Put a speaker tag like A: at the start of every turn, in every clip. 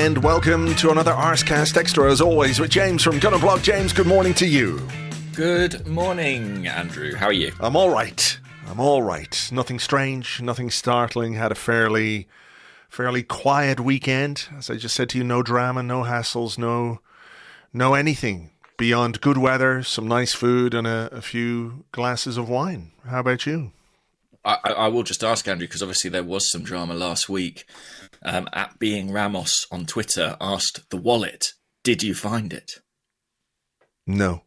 A: and welcome to another Arsecast Extra, as always, with James from Gunnerblog. James, good morning to you.
B: Good morning, Andrew. How are you?
A: I'm all right. Nothing strange, nothing startling. Had a fairly quiet weekend. As I just said to you, no drama, no hassles, no anything beyond good weather, some nice food, and a few glasses of wine. How about you?
B: I will just ask, Andrew, because obviously there was some drama last week. At Being Ramos on Twitter asked the wallet, did you find it?
A: No.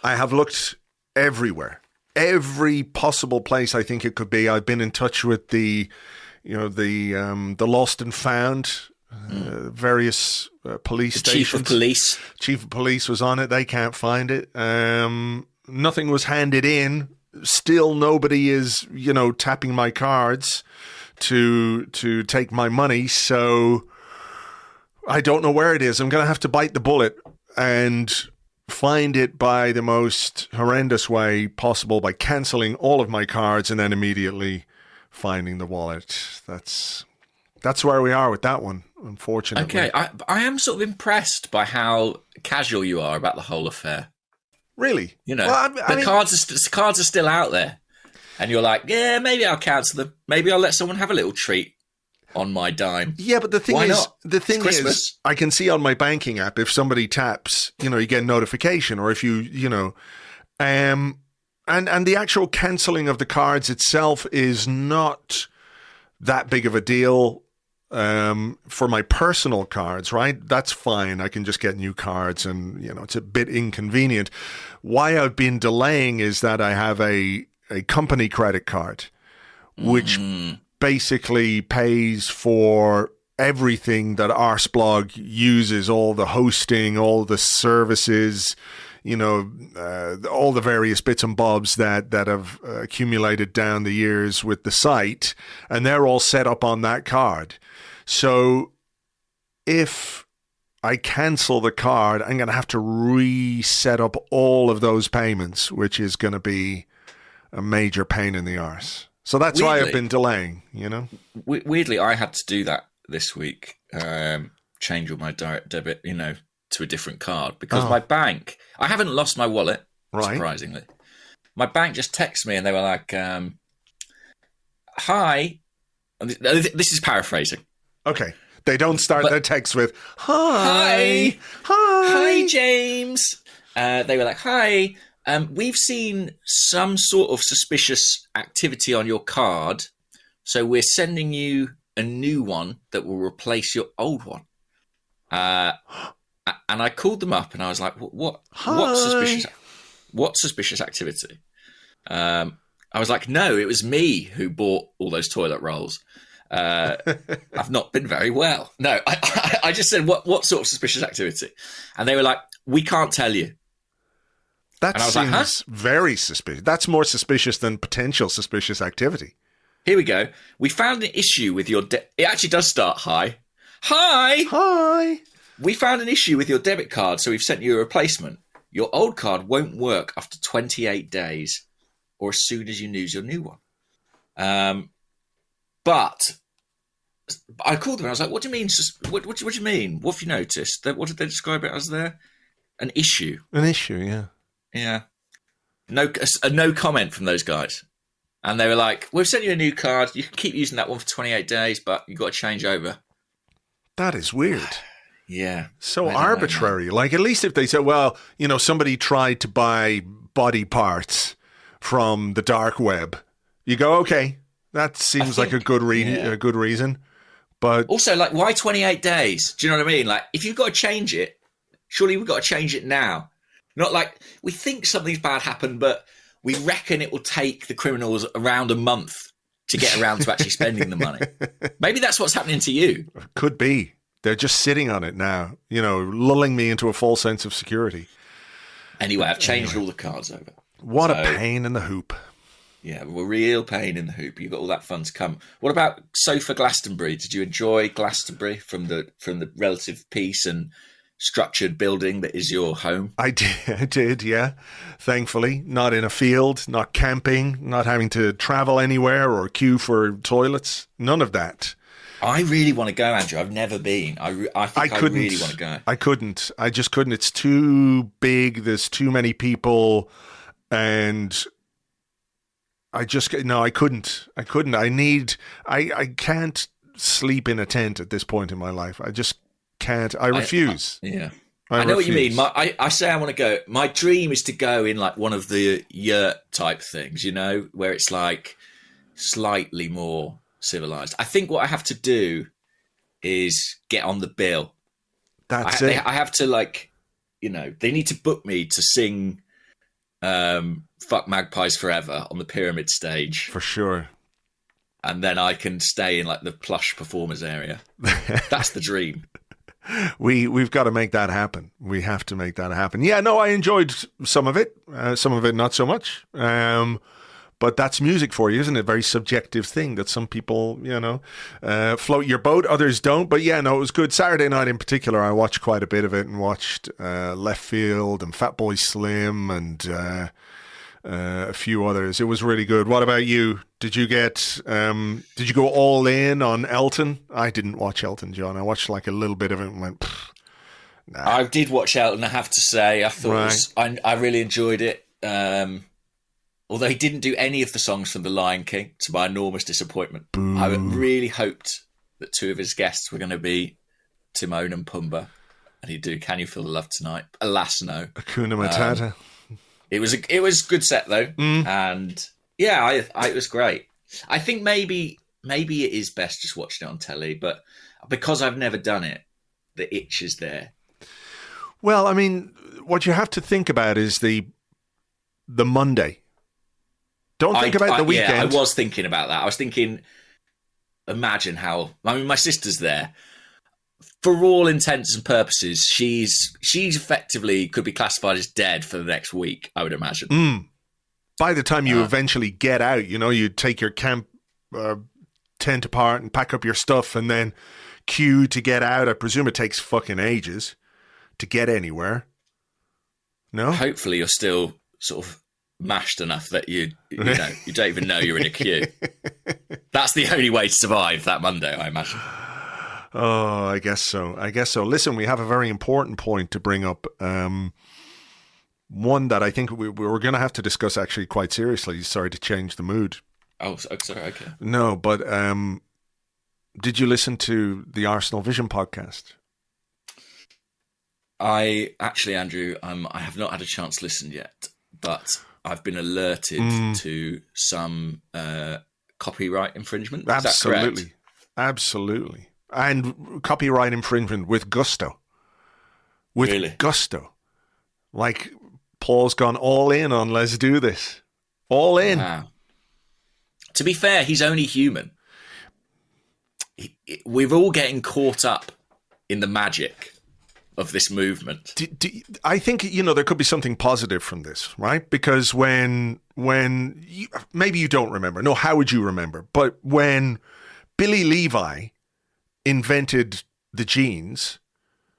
A: I have looked everywhere. Every possible place I think it could be. I've been in touch with the lost and found, various police stations. Chief of police was on it. They can't find it. Nothing was handed in. Still, nobody is, tapping my cards to take my money. So I don't know where it is. I'm going to have to bite the bullet and find it by the most horrendous way possible, by cancelling all of my cards and then immediately finding the wallet. That's where we are with that one, unfortunately.
B: Okay, I am sort of impressed by how casual you are about the whole affair.
A: Really?
B: The cards are still out there. And you're like, yeah, maybe I'll cancel them. Maybe I'll let someone have a little treat on my dime.
A: Yeah, but the thing is, I can see on my banking app if somebody taps, you get a notification, or if you and the actual cancelling of the cards itself is not that big of a deal for my personal cards, right? That's fine. I can just get new cards, and it's a bit inconvenient. Why I've been delaying is that I have a company credit card, which basically pays for everything that Arseblog uses, all the hosting, all the services, all the various bits and bobs that have accumulated down the years with the site, and they're all set up on that card. So if I cancel the card, I'm going to have to reset up all of those payments, which is going to be a major pain in the arse. So that's why I've been delaying,
B: Weirdly, I had to do that this week, change all my direct debit, to a different card, because my bank, I haven't lost my wallet, surprisingly. My bank just texted me and they were like, hi. This is paraphrasing.
A: Okay. They don't start their text with, hi.
B: Hi, James. They were like, hi. We've seen some sort of suspicious activity on your card, so we're sending you a new one that will replace your old one. And I called them up and I was like, what suspicious activity? I was like, no, it was me who bought all those toilet rolls. I've not been very well. No, I just said, what sort of suspicious activity? And they were like, we can't tell you.
A: That seems very suspicious. That's more suspicious than potential suspicious activity.
B: Here we go. We found an issue with your... It actually does start, hi. We found an issue with your debit card, so we've sent you a replacement. Your old card won't work after 28 days or as soon as you use your new one. But I called them and I was like, what do you mean? What do you mean? What have you noticed? What did they describe it as there? An issue.
A: An issue, yeah.
B: Yeah. No comment from those guys. And they were like, we've sent you a new card. You can keep using that one for 28 days, but you've got to change over.
A: That is weird.
B: Yeah.
A: So arbitrary. Like, at least if they said, well, somebody tried to buy body parts from the dark web, you go, okay, that seems like a good reason. But
B: also, like, why 28 days? Do you know what I mean? Like, if you've got to change it, surely we've got to change it now. Not like we think something's bad happened, but we reckon it will take the criminals around a month to get around to actually spending the money. Maybe that's what's happening to you.
A: Could be. They're just sitting on it now, lulling me into a false sense of security.
B: Anyway, I've changed all the cards over.
A: What a pain in the hoop.
B: Yeah, a real pain in the hoop. You've got all that fun to come. What about Sofa Glastonbury? Did you enjoy Glastonbury from the relative peace and structured building that is your home?
A: I did, yeah. Thankfully, not in a field, not camping, not having to travel anywhere or queue for toilets. None of that.
B: I really want to go, Andrew. I've never been. I think I really want to go.
A: I couldn't. I just couldn't. It's too big. There's too many people. And I couldn't. I can't sleep in a tent at this point in my life. I just can't. I refuse.
B: I know what you mean. I say I want to go. My dream is to go in like one of the yurt type things, you know, where it's like slightly more civilized. I think what I have to do is get on the bill.
A: That's it.
B: I have to, like, you know, they need to book me to sing Fuck Magpies Forever on the Pyramid stage.
A: For sure.
B: And then I can stay in like the plush performers area. That's the dream.
A: We've got to make that happen. We have to make that happen. Yeah, no, I enjoyed some of it not so much. But that's music for you, isn't it? Very subjective thing that some people, you know, float your boat, others don't. But yeah, no, it was good. Saturday night in particular, I watched quite a bit of it and watched Left Field and Fatboy Slim and a few others. It was really good. What about you? Did you go all in on Elton? I didn't watch Elton John. I watched like a little bit of it and went, nah.
B: I did watch Elton, I have to say. I thought I really enjoyed it. Although he didn't do any of the songs from The Lion King, to my enormous disappointment. Boo. I really hoped that two of his guests were going to be Timon and Pumbaa, and he'd do Can You Feel the Love Tonight? Alas, no.
A: Hakuna Matata.
B: It was a good set though, and yeah, it was great. I think maybe it is best just watching it on telly, but because I've never done it, the itch is there.
A: Well, I mean, what you have to think about is the Monday. Don't think about the weekend.
B: Yeah, I was thinking about that. I was thinking, imagine how. I mean, my sister's there. For all intents and purposes, she's effectively could be classified as dead for the next week, I would imagine.
A: By the time you eventually get out, you know, you take your camp tent apart and pack up your stuff and then queue to get out. I presume it takes fucking ages to get anywhere. No?
B: Hopefully you're still sort of mashed enough that you don't even know you're in a queue. That's the only way to survive that Monday, I imagine.
A: Oh, I guess so. Listen, we have a very important point to bring up. One that I think we're going to have to discuss actually quite seriously. Sorry to change the mood.
B: Oh, sorry. Okay.
A: No, but did you listen to the Arsenal Vision podcast?
B: I actually, Andrew, I have not had a chance to listen yet, but I've been alerted to some copyright infringement. Is that correct?
A: Absolutely. And copyright infringement with gusto. With gusto. Like, Paul's gone all in on let's do this. All in.
B: Wow. To be fair, he's only human. We're all getting caught up in the magic of this movement.
A: I think, you know, there could be something positive from this, right? Because when you, maybe you don't remember. No, how would you remember? But when Billy Levi invented the jeans,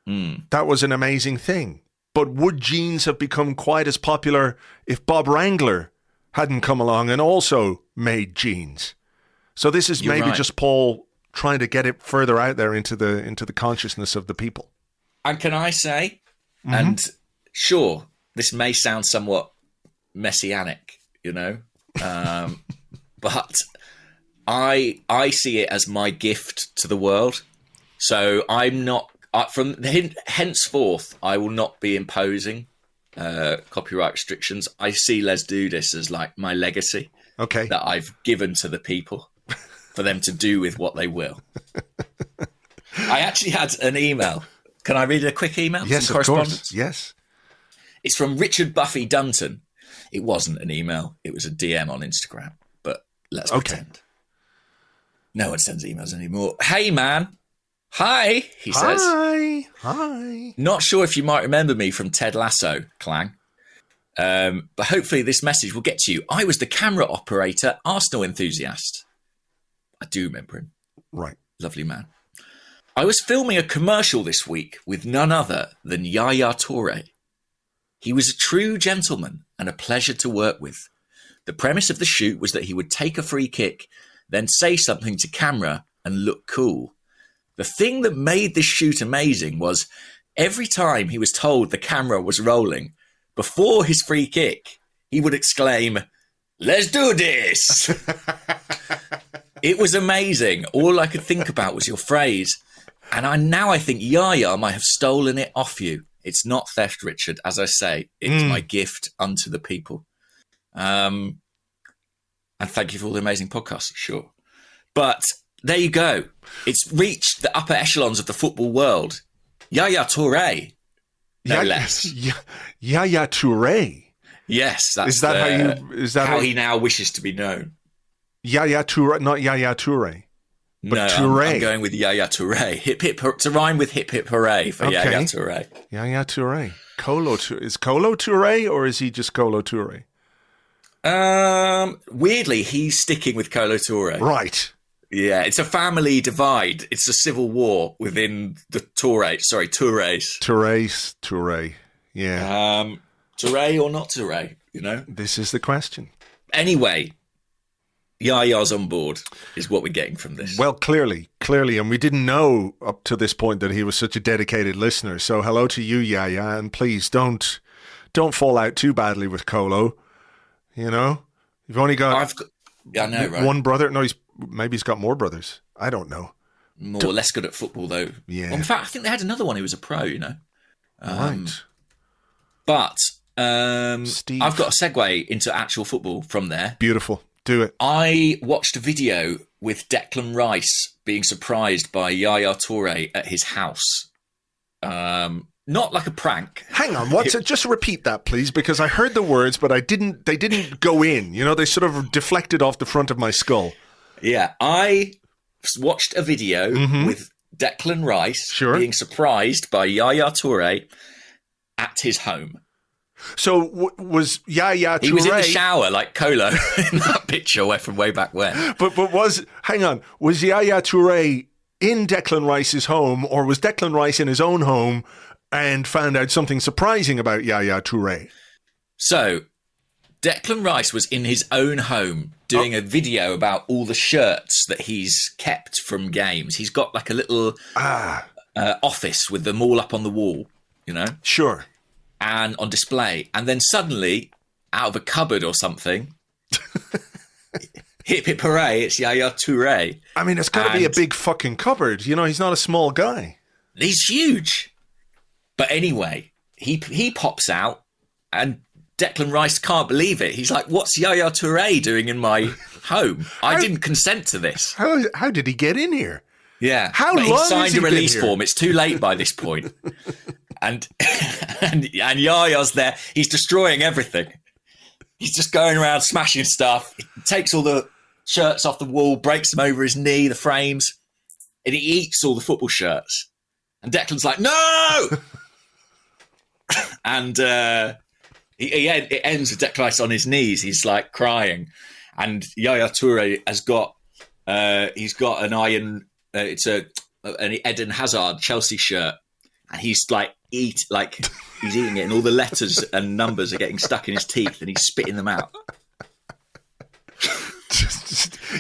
A: that was an amazing thing. But would jeans have become quite as popular if Bob Wrangler hadn't come along and also made jeans? So this is just Paul trying to get it further out there into the consciousness of the people.
B: And can I say, and sure, this may sound somewhat messianic, you know, but I see it as my gift to the world. So I'm not, from henceforth, I will not be imposing copyright restrictions. I see Let's Do This as like my legacy that I've given to the people for them to do with what they will. I actually had an email. Can I read a quick email?
A: Yes,
B: Some
A: of
B: correspondence?
A: course. Yes.
B: It's from Richard Buffy Dunton. It wasn't an email. It was a DM on Instagram. But let's pretend. No one sends emails anymore. Hey, man. Hi, he says.
A: Hi.
B: Not sure if you might remember me from Ted Lasso, Clang. But hopefully this message will get to you. I was the camera operator, Arsenal enthusiast. I do remember him.
A: Right.
B: Lovely man. I was filming a commercial this week with none other than Yaya Toure. He was a true gentleman and a pleasure to work with. The premise of the shoot was that he would take a free kick, then say something to camera and look cool. The thing that made this shoot amazing was every time he was told the camera was rolling, before his free kick, he would exclaim, "Let's do this!" It was amazing. All I could think about was your phrase. And I think Yaya might have stolen it off you. It's not theft, Richard. As I say, it's my gift unto the people. And thank you for all the amazing podcasts, sure. But there you go. It's reached the upper echelons of the football world. Yaya Touré, no less.
A: Yaya Touré.
B: Yes, that's how he now wishes to be known.
A: Yaya Touré, not Yaya Touré. But
B: no,
A: Touré.
B: I'm going with Yaya Touré. Hip hip to rhyme with hip hip hooray for Yaya Touré.
A: Yaya Touré. Is Kolo Touré or is he just Kolo Touré?
B: Weirdly, he's sticking with Kolo Touré.
A: Right.
B: Yeah, it's a family divide. It's a civil war within the Tourés.
A: Touré. Yeah.
B: Touré or not Touré, you know?
A: This is the question.
B: Anyway, Yaya's on board is what we're getting from this.
A: Well, clearly. And we didn't know up to this point that he was such a dedicated listener. So hello to you, Yaya, and please don't fall out too badly with Kolo. You know? You've only got
B: I know, right?
A: One brother. No, maybe he's got more brothers. I don't know.
B: More or less good at football, though.
A: Yeah.
B: Well, in fact, I think they had another one who was a pro, you know?
A: Right.
B: But
A: Steve.
B: I've got a segue into actual football from there.
A: Beautiful. Do it.
B: I watched a video with Declan Rice being surprised by Yaya Touré at his house. Not like a prank.
A: Hang on, what's it? Just repeat that, please, because I heard the words, but they didn't go in. You know, they sort of deflected off the front of my skull.
B: Yeah, I watched a video with Declan Rice being surprised by Yaya Touré at his home.
A: So was Yaya Touré...
B: He was in the shower like Kolo in that picture from way back when.
A: But was Yaya Touré in Declan Rice's home, or was Declan Rice in his own home and found out something surprising about Yaya Touré?
B: So, Declan Rice was in his own home doing a video about all the shirts that he's kept from games. He's got like a little office with them all up on the wall, you know?
A: Sure.
B: And on display. And then suddenly, out of a cupboard or something, hip hip hooray, it's Yaya Touré.
A: I mean, it's got to be a big fucking cupboard. You know, he's not a small guy.
B: He's huge. But anyway, he pops out and Declan Rice can't believe it. He's like, what's Yaya Touré doing in my home? I didn't consent to this.
A: How did he get in here?
B: Yeah.
A: How long
B: he signed
A: has he
B: a release
A: been here?
B: form. It's too late by this point. and Yaya's there. He's destroying everything. He's just going around smashing stuff. He takes all the shirts off the wall, breaks them over his knee, the frames, and he eats all the football shirts. And Declan's like, no! And it ends with Declan Rice on his knees. He's like crying, and Yaya Touré has got he's got an iron. It's an Eden Hazard Chelsea shirt, and he's like he's eating it, and all the letters and numbers are getting stuck in his teeth, and he's spitting them out.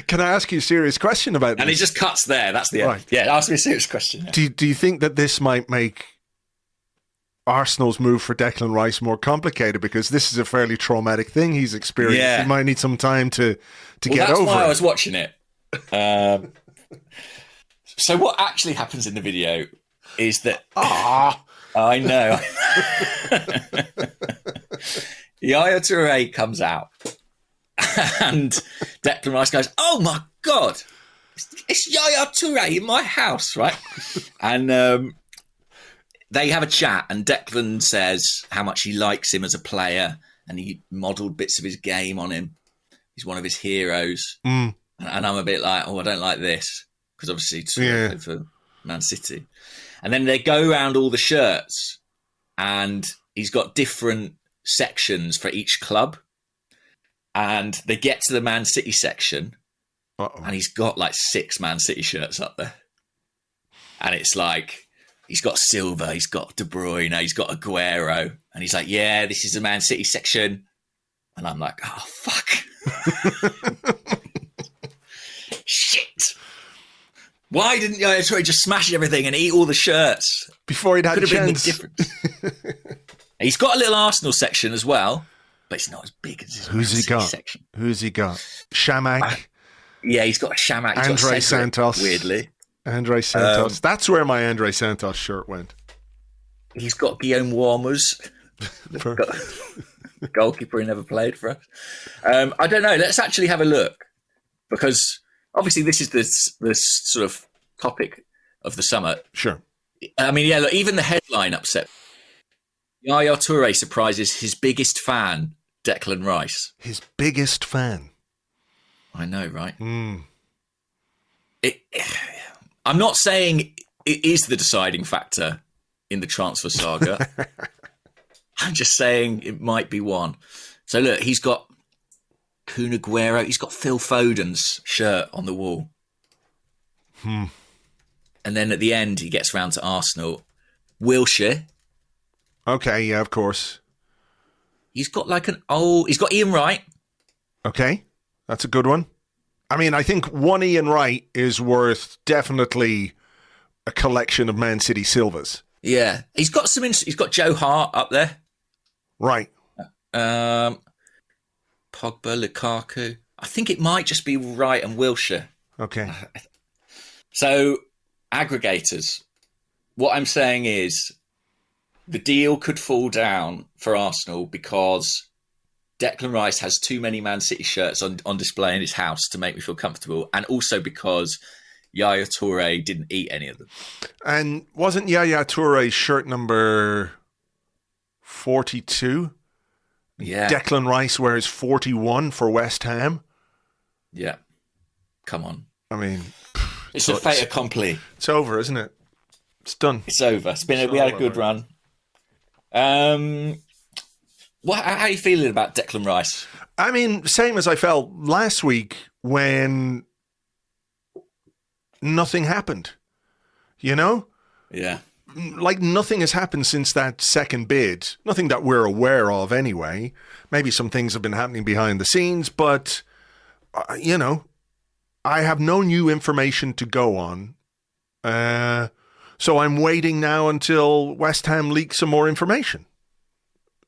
A: Can I ask you a serious question about this?
B: And he just cuts there. That's the end. Right. Yeah, ask me a serious question. Yeah.
A: Do you think that this might make Arsenal's move for Declan Rice more complicated, because this is a fairly traumatic thing he's experienced?
B: Yeah.
A: He might need some time to get over it.
B: That's why I was watching it. So what actually happens in the video is that... I know. Yaya Touré comes out and Declan Rice goes, oh my God, it's Yaya Touré in my house, right? And they have a chat, and Declan says how much he likes him as a player, and he modelled bits of his game on him. He's one of his heroes. And I'm a bit like, I don't like this, because obviously Touré played for Man City. And then they go around all the shirts, and he's got different sections for each club. And they get to the Man City section, and he's got like 6 Man City shirts up there. And it's like, he's got Silva, he's got De Bruyne, he's got Aguero. And he's like, yeah, this is the Man City section. And I'm like, oh, fuck. Shit. Why didn't Yaya Toure just smash everything and eat all the shirts?
A: Before he'd had
B: Could
A: a
B: have been
A: chance.
B: the difference. He's got a little Arsenal section as well, but it's not as big as his
A: Who's he got?
B: section.
A: Who's he got? Shamak.
B: Yeah, he's got a Shamak.
A: Andre Santos.
B: Weirdly.
A: Andre Santos. That's where my Andre Santos shirt went.
B: He's got Guillaume Warmers. Goalkeeper who never played for us. I don't know. Let's actually have a look. Because obviously this is this sort of topic of the summer.
A: Sure.
B: I mean, yeah, look, even the headline upset. Yaya Toure surprises his biggest fan, Declan Rice.
A: His biggest fan.
B: I know, right?
A: Mm.
B: I'm not saying it is the deciding factor in the transfer saga. I'm just saying it might be one. So look, he's got Kun Aguero. He's got Phil Foden's shirt on the wall. And then at the end, he gets round to Arsenal. Wilshere.
A: Okay, yeah, of course.
B: He's got he's got Ian Wright.
A: Okay, that's a good one. I mean, I think one Ian Wright is worth definitely a collection of Man City Silvers.
B: Yeah, he's got he's got Joe Hart up there.
A: Right.
B: Pogba, Lukaku. I think it might just be Wright and Wilshere.
A: Okay.
B: So, aggregators. What I'm saying is the deal could fall down for Arsenal because Declan Rice has too many Man City shirts on display in his house to make me feel comfortable, and also because Yaya Toure didn't eat any of them.
A: And wasn't Yaya Toure's shirt number 42?
B: Yeah.
A: Declan Rice wears 41 for West Ham.
B: Yeah. Come on.
A: I mean,
B: it's a fait accompli.
A: It's over, isn't it? It's done.
B: It's over. We had a good run. How are you feeling about Declan Rice?
A: I mean, same as I felt last week when nothing happened. You know?
B: Yeah.
A: Like nothing has happened since that second bid. Nothing that we're aware of anyway. Maybe some things have been happening behind the scenes, but, you know, I have no new information to go on. So I'm waiting now until West Ham leaks some more information.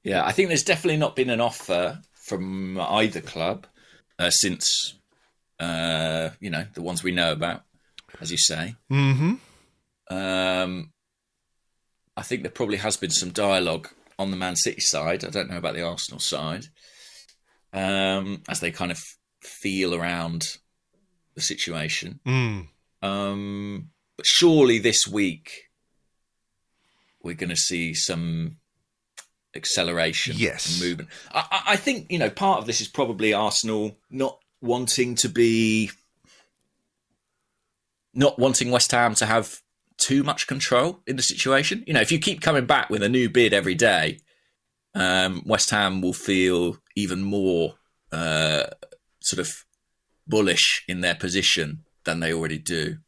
B: Yeah, I think there's definitely not been an offer from either club since, the ones we know about, as you say.
A: Mm-hmm.
B: I think there probably has been some dialogue on the Man City side. I don't know about the Arsenal side, as they kind of feel around the situation. But surely this week we're going to see some acceleration,
A: yes,
B: and movement. I think, part of this is probably Arsenal not wanting West Ham to have too much control in the situation. If you keep coming back with a new bid every day, West Ham will feel even more sort of bullish in their position than they already do.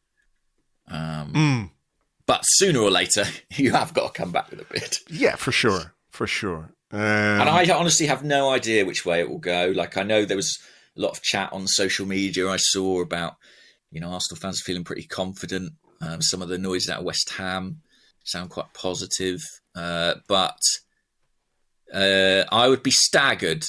B: But sooner or later, you have got to come back with a bid.
A: Yeah, for sure. For sure.
B: And I honestly have no idea which way it will go. Like, I know there was a lot of chat on social media I saw about, Arsenal fans feeling pretty confident. Some of the noises out of West Ham sound quite positive. But I would be staggered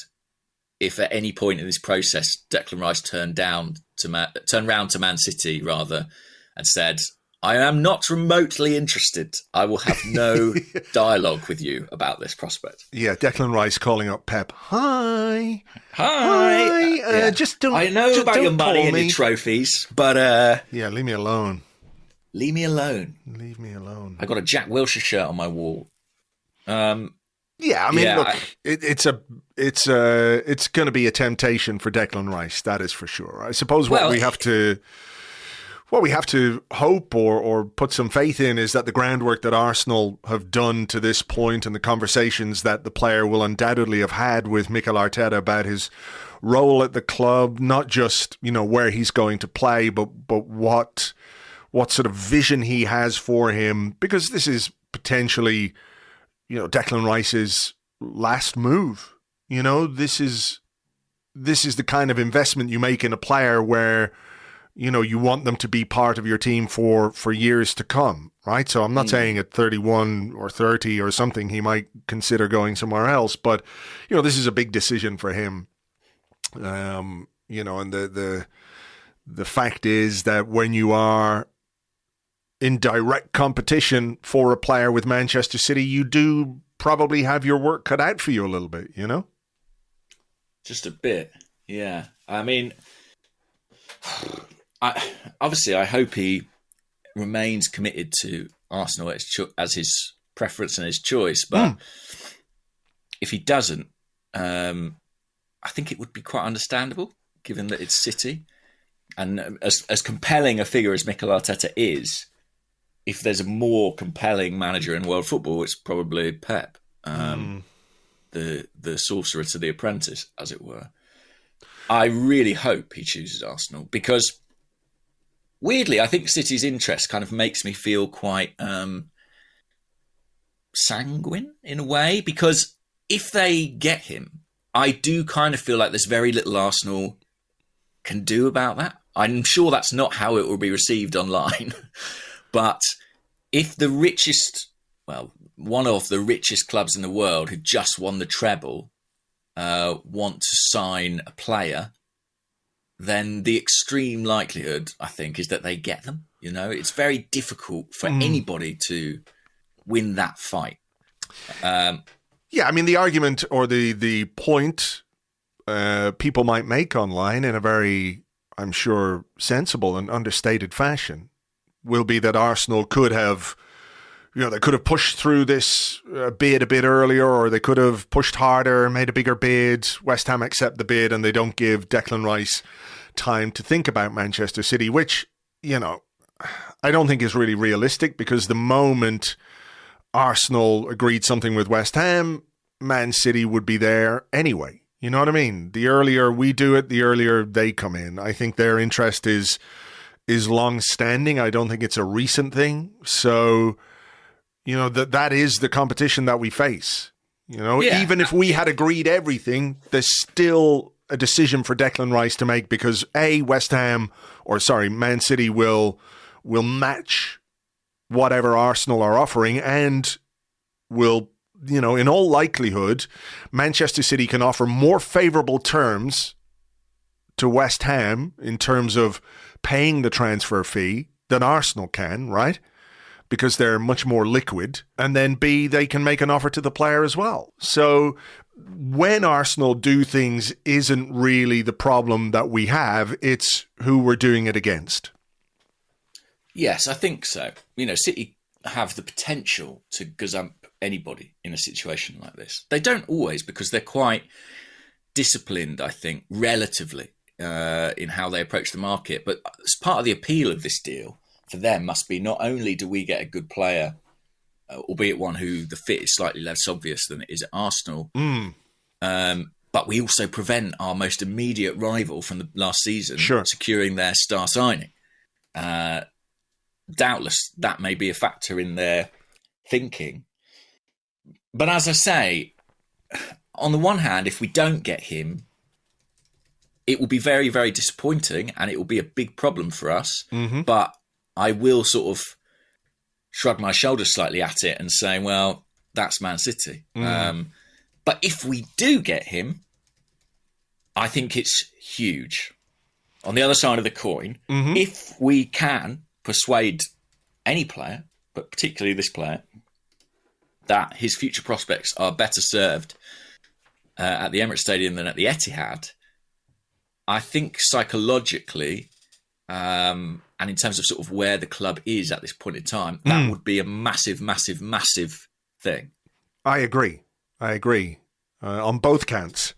B: if at any point in this process, Declan Rice turned round to Man City rather and said, I am not remotely interested. I will have no dialogue with you about this prospect.
A: Yeah, Declan Rice calling up Pep. Hi.
B: Yeah.
A: Just don't.
B: I know
A: just
B: about
A: don't
B: your money
A: call
B: and
A: me.
B: your trophies, but
A: yeah, leave me alone.
B: Leave me alone.
A: Leave me alone.
B: I got a Jack Wilshere shirt on my wall.
A: Yeah, I mean, look, it's going to be a temptation for Declan Rice. That is for sure. I suppose what we have to hope or put some faith in is that the groundwork that Arsenal have done to this point and the conversations that the player will undoubtedly have had with Mikel Arteta about his role at the club, not just, where he's going to play, but what sort of vision he has for him, because this is potentially, Declan Rice's last move. This is the kind of investment you make in a player where you want them to be part of your team for years to come, right? So I'm not saying at 31 or 30 or something he might consider going somewhere else, but this is a big decision for him. And the fact is that when you are in direct competition for a player with Manchester City, you do probably have your work cut out for you a little bit,
B: Just a bit, yeah. I mean, I hope he remains committed to Arsenal as his preference and his choice. But if he doesn't, I think it would be quite understandable, given that it's City. And as compelling a figure as Mikel Arteta is, if there's a more compelling manager in world football, it's probably Pep, the sorcerer to the apprentice, as it were. I really hope he chooses Arsenal because, weirdly, I think City's interest kind of makes me feel quite sanguine in a way, because if they get him, I do kind of feel like there's very little Arsenal can do about that. I'm sure that's not how it will be received online, but if the one of the richest clubs in the world who just won the treble want to sign a player, then the extreme likelihood, I think, is that they get them. It's very difficult for anybody to win that fight.
A: Yeah, I mean, the argument or the point people might make online in a very, I'm sure, sensible and understated fashion will be that Arsenal could have, they could have pushed through this bid a bit earlier, or they could have pushed harder, made a bigger bid. West Ham accept the bid and they don't give Declan Rice time to think about Manchester City, which, I don't think is really realistic, because the moment Arsenal agreed something with West Ham, Man City would be there anyway. You know what I mean? The earlier we do it, the earlier they come in. I think their interest is long-standing. I don't think it's a recent thing. So, that is the competition that we face. Even if we had agreed everything, there's still a decision for Declan Rice to make, because Man City will match whatever Arsenal are offering, and will, in all likelihood, Manchester City can offer more favourable terms to West Ham in terms of paying the transfer fee than Arsenal can, right? Because they're much more liquid. And then B, they can make an offer to the player as well. So when Arsenal do things isn't really the problem that we have, it's who we're doing it against.
B: Yes, I think so. City have the potential to gazump anybody in a situation like this. They don't always, because they're quite disciplined, I think, relatively, in how they approach the market. But as part of the appeal of this deal for them must be, not only do we get a good player, albeit one who the fit is slightly less obvious than it is at Arsenal, but we also prevent our most immediate rival from the last season securing their star signing. Doubtless, that may be a factor in their thinking. But as I say, on the one hand, if we don't get him, it will be very, very disappointing, and it will be a big problem for us. But I will sort of shrug my shoulders slightly at it and say, well, that's Man City. But if we do get him, I think it's huge. On the other side of the coin, if we can persuade any player, but particularly this player, that his future prospects are better served at the Emirates Stadium than at the Etihad, I think psychologically, and in terms of sort of where the club is at this point in time, that would be a massive, massive, massive thing.
A: I agree on both counts.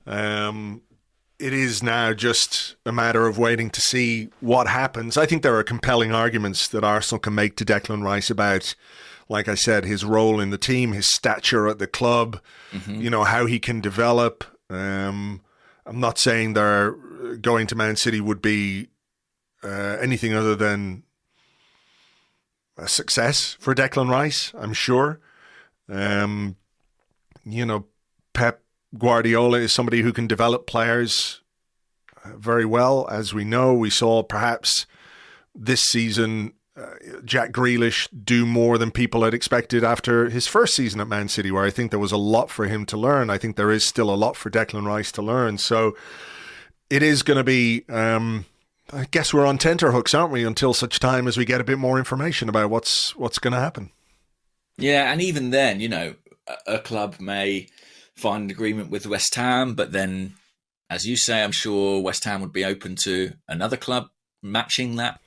A: It is now just a matter of waiting to see what happens. I think there are compelling arguments that Arsenal can make to Declan Rice about, like I said, his role in the team, his stature at the club, how he can develop. I'm not saying they're going to Man City would be anything other than a success for Declan Rice, I'm sure. Pep Guardiola is somebody who can develop players. very well. As we know, we saw perhaps this season Jack Grealish do more than people had expected after his first season at Man City, where I think there was a lot for him to learn. I think there is still a lot for Declan Rice to learn. So it is going to be, I guess we're on tenterhooks, aren't we, until such time as we get a bit more information about what's going to happen.
B: Yeah, and even then, a club may find an agreement with West Ham, but then, as you say, I'm sure West Ham would be open to another club matching that.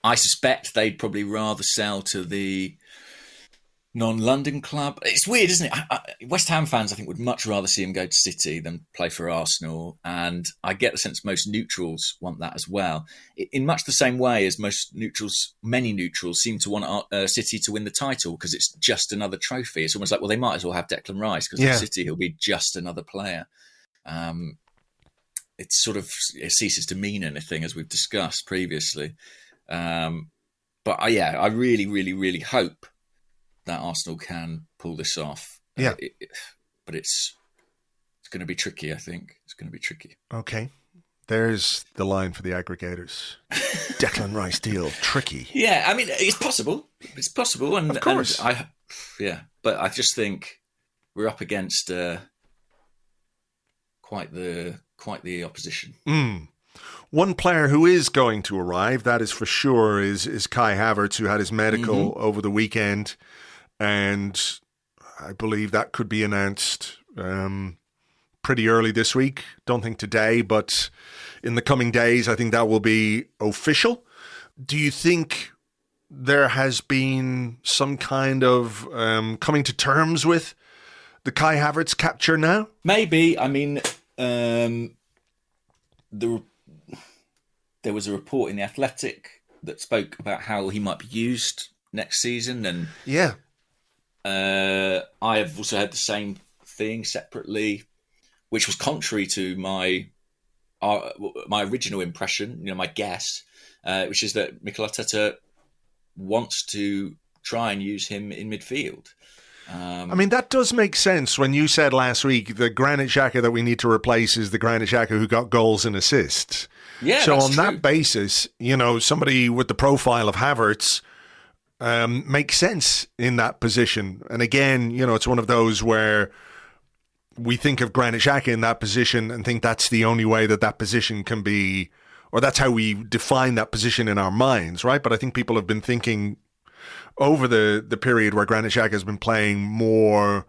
B: I suspect they'd probably rather sell to the non-London club. It's weird, isn't it? West Ham fans, I think, would much rather see him go to City than play for Arsenal. And I get the sense most neutrals want that as well. In much the same way as many neutrals seem to want City to win the title because it's just another trophy. It's almost like, well, they might as well have Declan Rice because at City he'll be just another player. It ceases to mean anything, as we've discussed previously. But I really, really, really hope that Arsenal can pull this off.
A: Yeah.
B: But it's going to be tricky, I think. It's going to be tricky.
A: Okay. There's the line for the aggregators. Declan Rice deal, tricky.
B: Yeah, I mean, it's possible. It's possible. And,
A: of course.
B: But I just think we're up against quite the opposition.
A: One player who is going to arrive, that is for sure, is Kai Havertz, who had his medical over the weekend. And I believe that could be announced pretty early this week. Don't think today, but in the coming days, I think that will be official. Do you think there has been some kind of coming to terms with the Kai Havertz capture now?
B: Maybe. I mean, there was a report in The Athletic that spoke about how he might be used next season. And I have also heard the same thing separately, which was contrary to my original impression, my guess, which is that Mikel Arteta wants to try and use him in midfield.
A: I mean, that does make sense when you said last week the Granit Xhaka that we need to replace is the Granit Xhaka who got goals and assists.
B: Yeah,
A: so
B: that's
A: on
B: true.
A: That basis, somebody with the profile of Havertz makes sense in that position. And again, it's one of those where we think of Granit Xhaka in that position and think that's the only way that position can be, or that's how we define that position in our minds, right? But I think people have been thinking over the period where Granit Xhaka has been playing more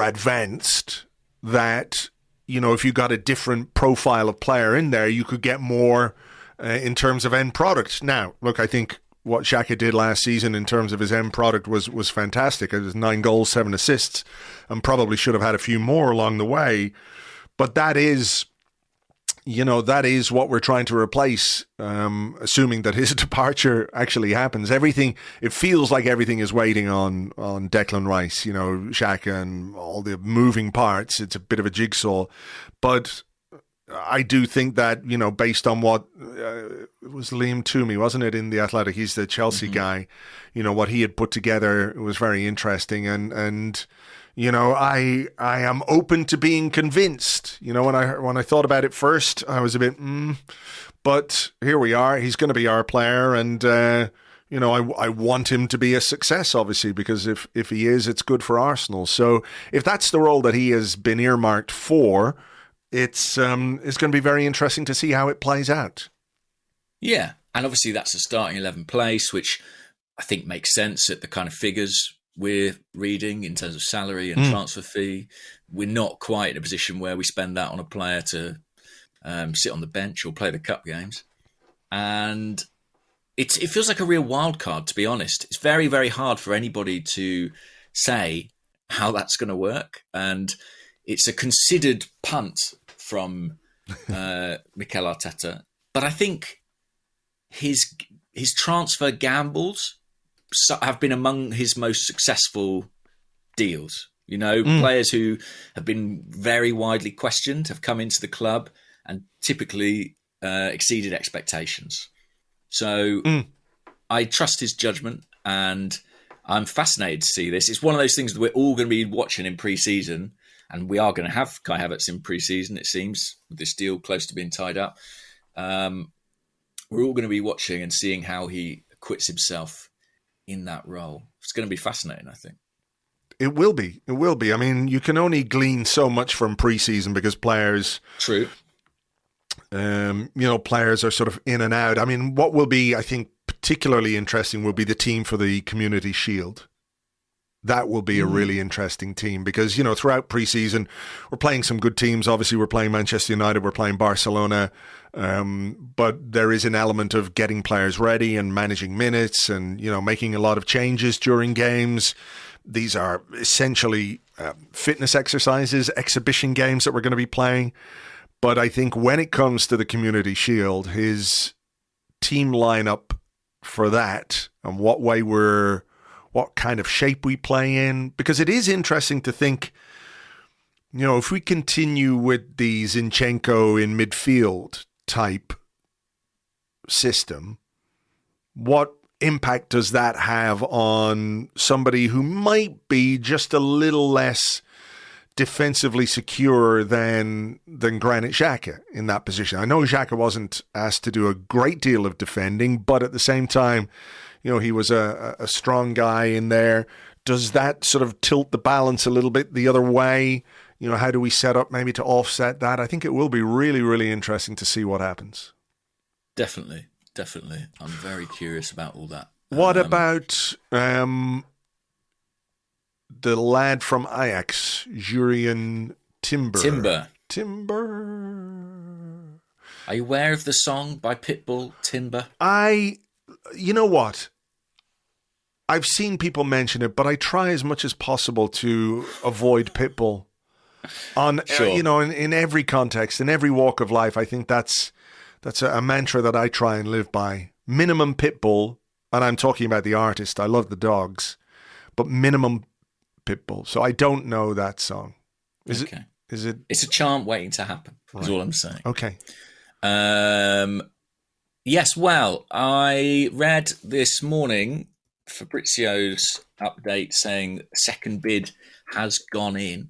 A: advanced, that if you got a different profile of player in there, you could get more in terms of end product. Now, look, I think what Xhaka did last season in terms of his end product was fantastic. It was 9 goals, 7 assists, and probably should have had a few more along the way. But that is what we're trying to replace, assuming that his departure actually happens. It feels like everything is waiting on Declan Rice, Xhaka and all the moving parts. It's a bit of a jigsaw. But I do think that, based on what it was Liam Toomey, wasn't it, in The Athletic? He's the Chelsea guy. What he had put together was very interesting. And I am open to being convinced. When I thought about it first, I was a bit, but here we are. He's going to be our player, and I want him to be a success, obviously, because if he is, it's good for Arsenal. So if that's the role that he has been earmarked for, it's going to be very interesting to see how it plays out. Yeah,
B: and obviously that's a starting 11 place, which I think makes sense at the kind of figures we're reading in terms of salary and transfer fee. We're not quite in a position where we spend that on a player to sit on the bench or play the cup games. And it feels like a real wild card, to be honest. It's very, very hard for anybody to say how that's going to work. And it's a considered punt from Mikel Arteta. But I think his transfer gambles have been among his most successful deals. Players who have been very widely questioned have come into the club and typically exceeded expectations. So I trust his judgment, and I'm fascinated to see this. It's one of those things that we're all going to be watching in pre-season and we are going to have Kai Havertz in pre-season, it seems, with this deal close to being tied up. We're all going to be watching and seeing how he acquits himself in that role. It's going to be fascinating, I think.
A: It will be. It will be. I mean, you can only glean so much from preseason because players...
B: True.
A: Players are sort of in and out. I mean, what will be, I think, particularly interesting will be the team for the Community Shield. That will be a really interesting team because, throughout preseason, we're playing some good teams. Obviously, we're playing Manchester United, we're playing Barcelona, but there is an element of getting players ready and managing minutes and, making a lot of changes during games. These are essentially fitness exercises, exhibition games that we're going to be playing. But I think when it comes to the Community Shield, his team lineup for that and what kind of shape we play in, because it is interesting to think, if we continue with the Zinchenko in midfield type system, what impact does that have on somebody who might be just a little less defensively secure than Granit Xhaka in that position? I know Xhaka wasn't asked to do a great deal of defending, but at the same time, he was a strong guy in there. Does that sort of tilt the balance a little bit the other way? How do we set up maybe to offset that? I think it will be really, really interesting to see what happens.
B: Definitely. I'm very curious about all that.
A: What about the lad from Ajax, Jurrien Timber? Timber.
B: Are you aware of the song by Pitbull, Timber?
A: You know what? I've seen people mention it, but I try as much as possible to avoid Pitbull.
B: Sure.
A: In every context, in every walk of life, I think that's a mantra that I try and live by. Minimum Pitbull, and I'm talking about the artist. I love the dogs, but minimum Pitbull. So I don't know that song. Is it?
B: It's a chant waiting to happen. Right. Is all I'm saying.
A: Okay.
B: Yes. Well, I read this morning Fabrizio's update saying second bid has gone in.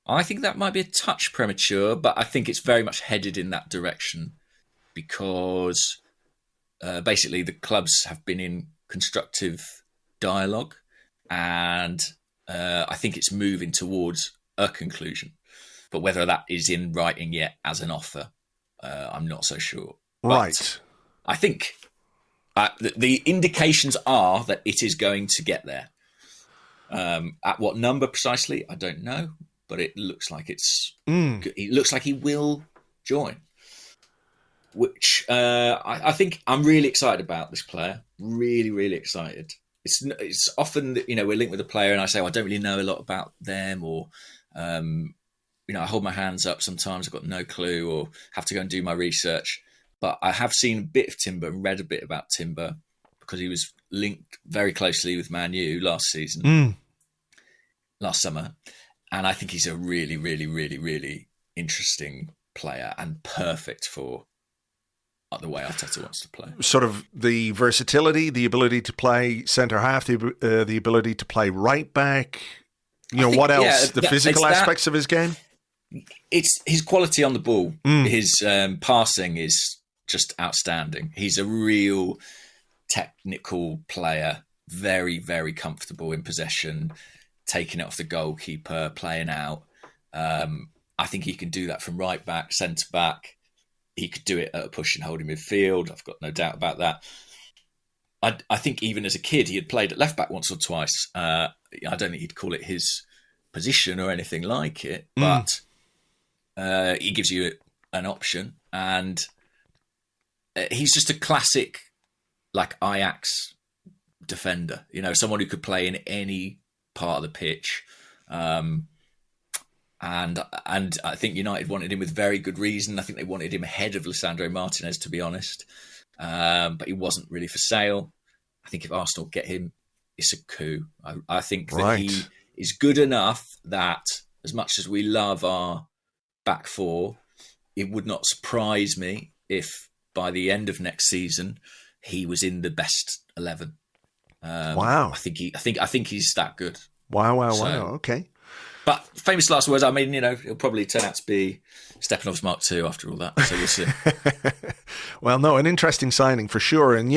B: I think that might be a touch premature, but I think it's very much headed in that direction because basically the clubs have been in constructive dialogue and I think it's moving towards a conclusion. But whether that is in writing yet as an offer, I'm not so sure.
A: Right.
B: But I think the indications are that it is going to get there. At what number precisely, I don't know, but it looks like it looks like he will join. Which I think I'm really excited about this player. Really, really excited. It's often that, we're linked with a player and I say, I don't really know a lot about them, or I hold my hands up sometimes. I've got no clue or have to go and do my research. But I have seen a bit of Timber and read a bit about Timber because he was linked very closely with Man U last summer. And I think he's a really, really, really, really interesting player and perfect for the way Arteta wants to play.
A: Sort of the versatility, the ability to play centre-half, the ability to play right-back. What else? Yeah, the physical aspects of his game?
B: It's his quality on the ball. His passing is just outstanding. He's a real technical player, very, very comfortable in possession, taking it off the goalkeeper, playing out. I think he can do that from right back, centre back. He could do it at a push and holding midfield. I've got no doubt about that. I think even as a kid, he had played at left back once or twice. I don't think he'd call it his position or anything like it, but he gives you an option. And he's just a classic, like Ajax defender. Someone who could play in any part of the pitch. And I think United wanted him with very good reason. I think they wanted him ahead of Lisandro Martinez, to be honest. But he wasn't really for sale. I think if Arsenal get him, it's a coup. I think that he is good enough that, as much as we love our back four, it would not surprise me if by the end of next season he was in the best 11.
A: Wow!
B: I think he's that good.
A: Wow!
B: So,
A: Okay.
B: But famous last words, I mean, it'll probably turn out to be Stepanov's Mark II after all that. So we'll see.
A: Well, no, an interesting signing for sure. And,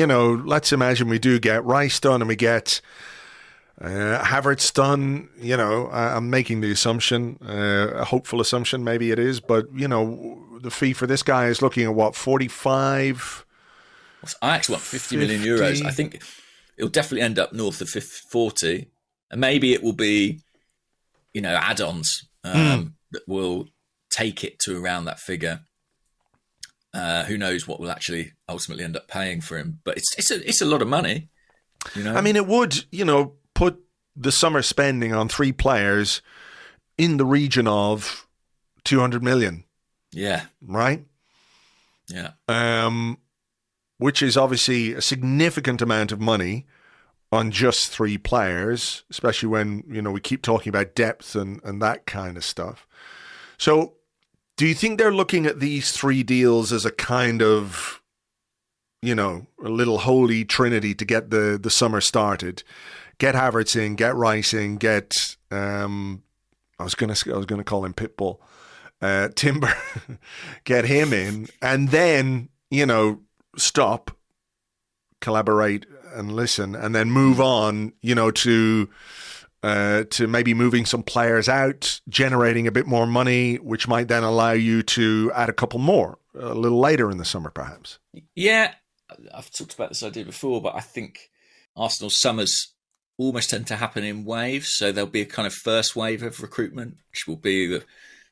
A: let's imagine we do get Rice done and we get Havertz done. I'm making the assumption, a hopeful assumption, maybe it is. But, the fee for this guy is looking at 45?
B: I actually want 50 million euros. I think it'll definitely end up north of 40. And maybe it will be, add-ons that will take it to around that figure. Who knows what we'll actually ultimately end up paying for him? But it's a lot of money.
A: I mean, it would, put the summer spending on 3 players in the region of 200 million.
B: Yeah.
A: Right?
B: Yeah.
A: Which is obviously a significant amount of money on just 3 players, especially when, we keep talking about depth and that kind of stuff. So do you think they're looking at these 3 deals as a kind of, a little holy trinity to get the summer started? Get Havertz in, get Rice in, get, I was going to call him Pitbull, Timber, get him in, and then, stop, collaborate and listen, and then move on, to maybe moving some players out, generating a bit more money, which might then allow you to add a couple more a little later in the summer, perhaps.
B: Yeah, I've talked about this idea before, but I think Arsenal's summers almost tend to happen in waves. So there'll be a kind of first wave of recruitment, which will be the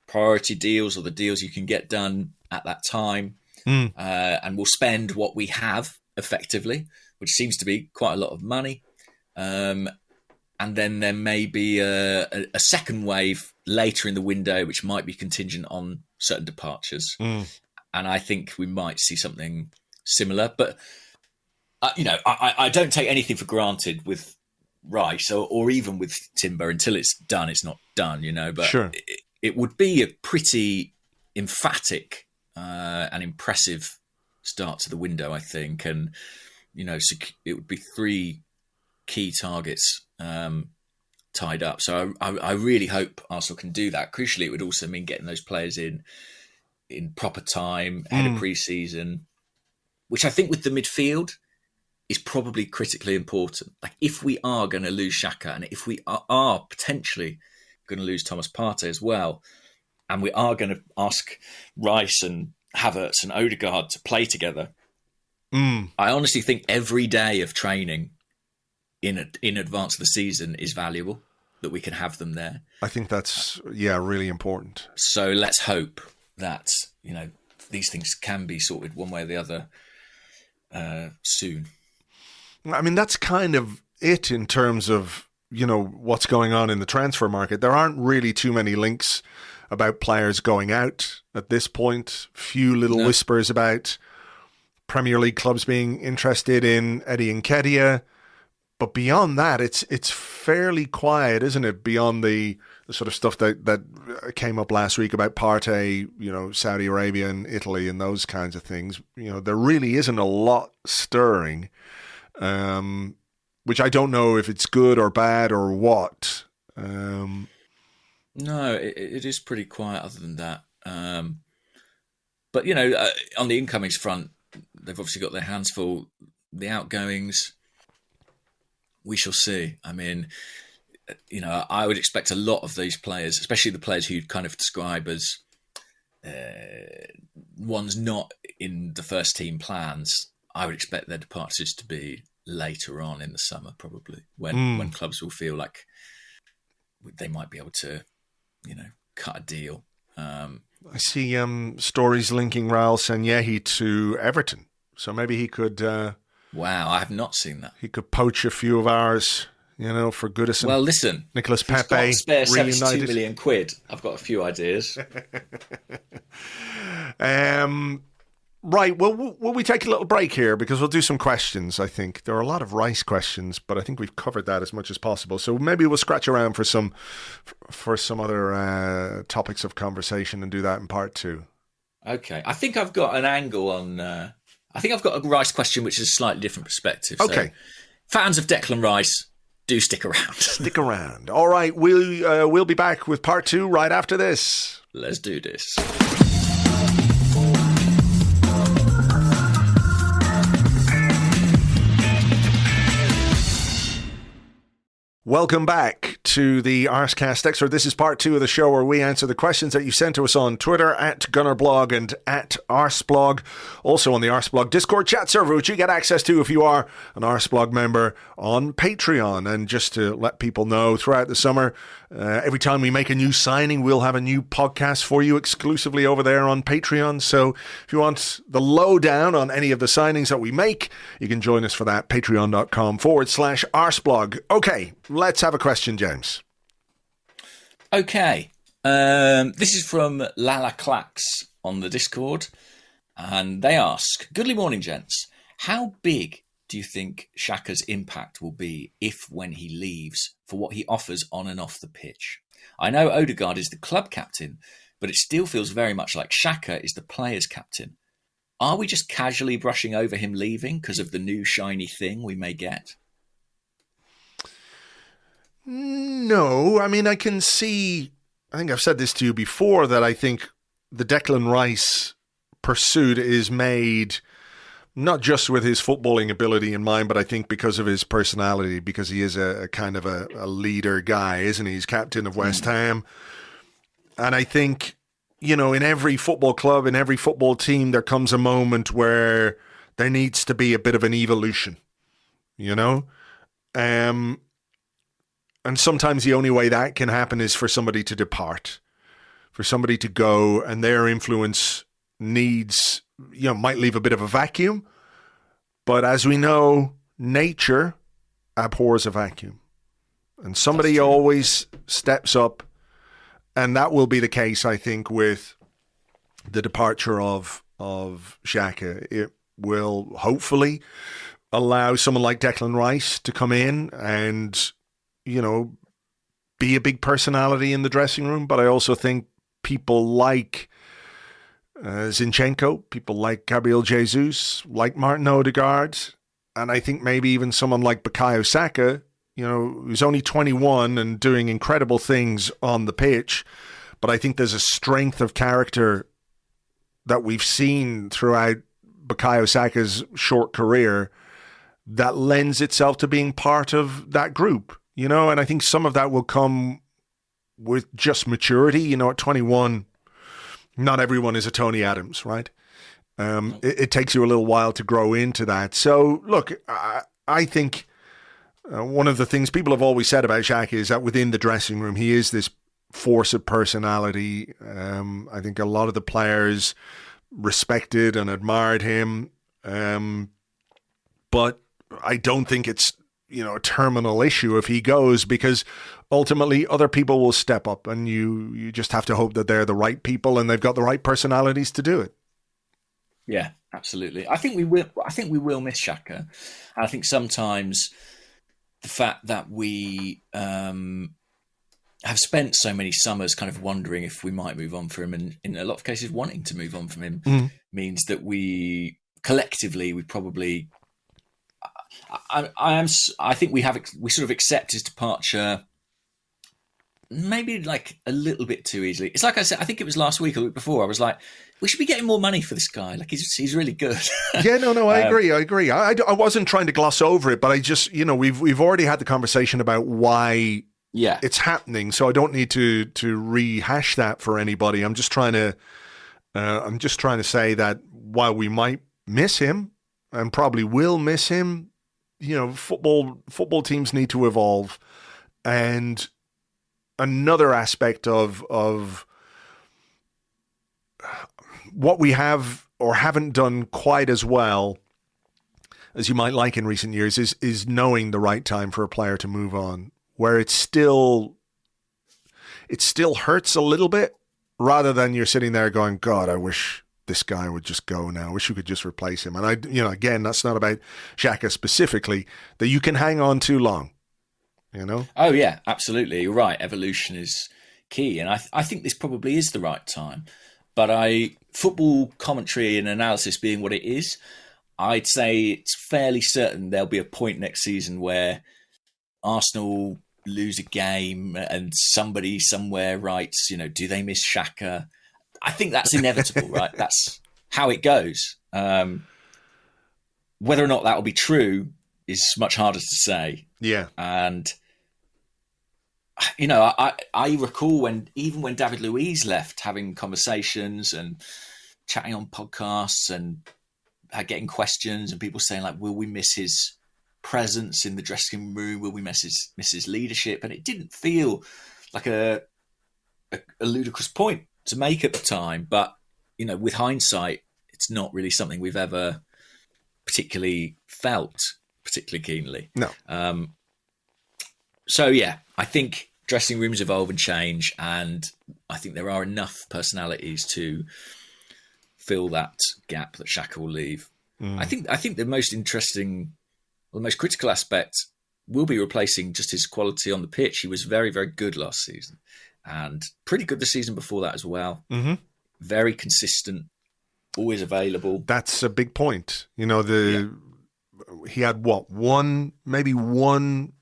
B: priority deals or the deals you can get done at that time. And we'll spend what we have effectively, which seems to be quite a lot of money. And then there may be a second wave later in the window, which might be contingent on certain departures. And I think we might see something similar. But, I don't take anything for granted with Rice or even with Timber. Until it's done, it's not done, But
A: sure.
B: It would be a pretty emphatic and impressive start to the window, I think. And, it would be 3 key targets tied up. So I really hope Arsenal can do that. Crucially, it would also mean getting those players in proper time, ahead of pre-season, which I think with the midfield is probably critically important. Like, if we are going to lose Xhaka, and if we are potentially going to lose Thomas Partey as well, and we are going to ask Rice and Havertz and Odegaard to play together, I honestly think every day of training in advance of the season is valuable, that we can have them there.
A: I think that's, really important.
B: So let's hope that, these things can be sorted one way or the other soon.
A: I mean, that's kind of it in terms of, what's going on in the transfer market. There aren't really too many links about players going out at this point. Few little whispers about Premier League clubs being interested in Eddie Nketiah. But beyond that, it's fairly quiet, isn't it? Beyond the sort of stuff that came up last week about Partey, Saudi Arabia and Italy and those kinds of things. There really isn't a lot stirring, which I don't know if it's good or bad or what.
B: No, it is pretty quiet other than that. But, on the incomings front, they've obviously got their hands full. The outgoings, we shall see. I mean, I would expect a lot of these players, especially the players who you'd kind of describe as ones not in the first team plans, I would expect their departures to be later on in the summer, probably, when clubs will feel like they might be able to, cut a deal.
A: I see stories linking Raul Sanyehi to Everton. So maybe he could...
B: wow, I have not seen that.
A: He could poach a few of ours, for Goodison.
B: Well, listen.
A: Nicholas
B: Pepe,
A: Pepe,
B: spare 72 million quid. I've got a few ideas.
A: Right, well, will we take a little break here? Because we'll do some questions, I think. There are a lot of Rice questions, but I think we've covered that as much as possible. So maybe we'll scratch around for some other topics of conversation and do that in part 2.
B: Okay. I think I've got an angle on... I think I've got a Rice question which is a slightly different perspective.
A: Okay.
B: So, fans of Declan Rice do stick around.
A: Stick around. All right, we'll be back with part 2 right after this.
B: Let's do this.
A: Welcome back to the Arsecast Extra. This is part 2 of the show where we answer the questions that you sent to us on Twitter at Gunnerblog and at Arseblog. Also on the Arseblog Discord chat server, which you get access to if you are an Arseblog member on Patreon. And just to let people know, throughout the summer, every time we make a new signing, we'll have a new podcast for you exclusively over there on Patreon. So if you want the lowdown on any of the signings that we make, you can join us for that, patreon.com/Arseblog. Okay, let's have a question, James.
B: Okay. This is from Lala Clax on the Discord. And they ask, "Goodly morning, gents. How big do you think Xhaka's impact will be if when he leaves for what he offers on and off the pitch? I know Odegaard is the club captain, but it still feels very much like Xhaka is the player's captain. Are we just casually brushing over him leaving because of the new shiny thing we may get?"
A: No, I mean, I can see, I think I've said this to you before, that I think the Declan Rice pursuit is made not just with his footballing ability in mind, but I think because of his personality, because he is a kind of a leader guy, isn't he? He's captain of West Ham. And I think, in every football club, in every football team, there comes a moment where there needs to be a bit of an evolution, and sometimes the only way that can happen is for somebody to depart, for somebody to go, and their influence needs, might leave a bit of a vacuum. But as we know, nature abhors a vacuum. And somebody always steps up. And that will be the case, I think, with the departure of Xhaka. It will hopefully allow someone like Declan Rice to come in and be a big personality in the dressing room. But I also think people like Zinchenko, people like Gabriel Jesus, like Martin Odegaard, and I think maybe even someone like Bukayo Saka, who's only 21 and doing incredible things on the pitch. But I think there's a strength of character that we've seen throughout Bukayo Saka's short career that lends itself to being part of that group. And I think some of that will come with just maturity. At 21, not everyone is a Tony Adams, right? It takes you a little while to grow into that. So, look, I think one of the things people have always said about Xhaka is that within the dressing room, he is this force of personality. I think a lot of the players respected and admired him. But I don't think it's a terminal issue if he goes, because ultimately other people will step up, and you just have to hope that they're the right people and they've got the right personalities to do it.
B: Yeah, absolutely. I think we will miss Xhaka. And I think sometimes the fact that we have spent so many summers kind of wondering if we might move on from him, and in a lot of cases wanting to move on from him, means that we collectively, we probably, I think we sort of accept his departure maybe like a little bit too easily. It's like I said, I think it was last week or the week before, I was like, we should be getting more money for this guy. Like he's really good.
A: Yeah, no, I agree. I wasn't trying to gloss over it, but I just, we've already had the conversation about why it's happening. So I don't need to rehash that for anybody. I'm just trying to say that while we might miss him and probably will miss him, football teams need to evolve. And another aspect of what we have or haven't done quite as well as you might like in recent years is knowing the right time for a player to move on, where it still hurts a little bit, rather than you're sitting there going, God, I wish this guy would just go now. I wish you could just replace him. And again, that's not about Xhaka specifically, that you can hang on too long.
B: Oh yeah, absolutely. You're right. Evolution is key. And I think this probably is the right time. But football commentary and analysis being what it is, I'd say it's fairly certain there'll be a point next season where Arsenal lose a game and somebody somewhere writes, do they miss Xhaka? I think that's inevitable, right? That's how it goes. Whether or not that will be true is much harder to say.
A: Yeah.
B: And, I recall when David Luiz left, having conversations and chatting on podcasts and getting questions and people saying, like, will we miss his presence in the dressing room? Will we miss his leadership? And it didn't feel like a ludicrous point to make at the time. But, with hindsight, it's not really something we've ever particularly felt particularly keenly.
A: No.
B: So, yeah, I think dressing rooms evolve and change, and I think there are enough personalities to fill that gap that Xhaka will leave. I think the most interesting, or the most critical aspect will be replacing just his quality on the pitch. He was very, very good last season and pretty good the season before that as well. Mm-hmm. Very consistent, always available.
A: That's a big point. He had maybe one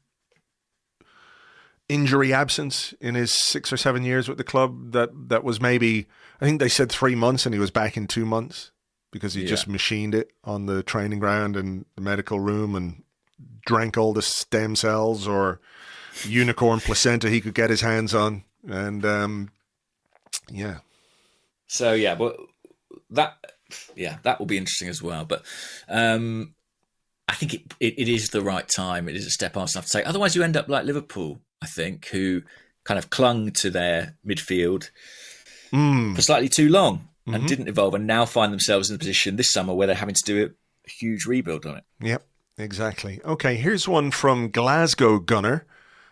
A: injury absence in his 6 or 7 years with the club. That was maybe, I think they said 3 months, and he was back in 2 months because he just machined it on the training ground and the medical room and drank all the stem cells or unicorn placenta he could get his hands on. And yeah.
B: So yeah, but that will be interesting as well. But I think it is the right time. It is a step Arsenal have to take. Otherwise, you end up like Liverpool, I think, who kind of clung to their midfield for slightly too long and didn't evolve, and now find themselves in a position this summer where they're having to do a huge rebuild on it.
A: Yep, exactly. Okay, here's one from Glasgow Gunner,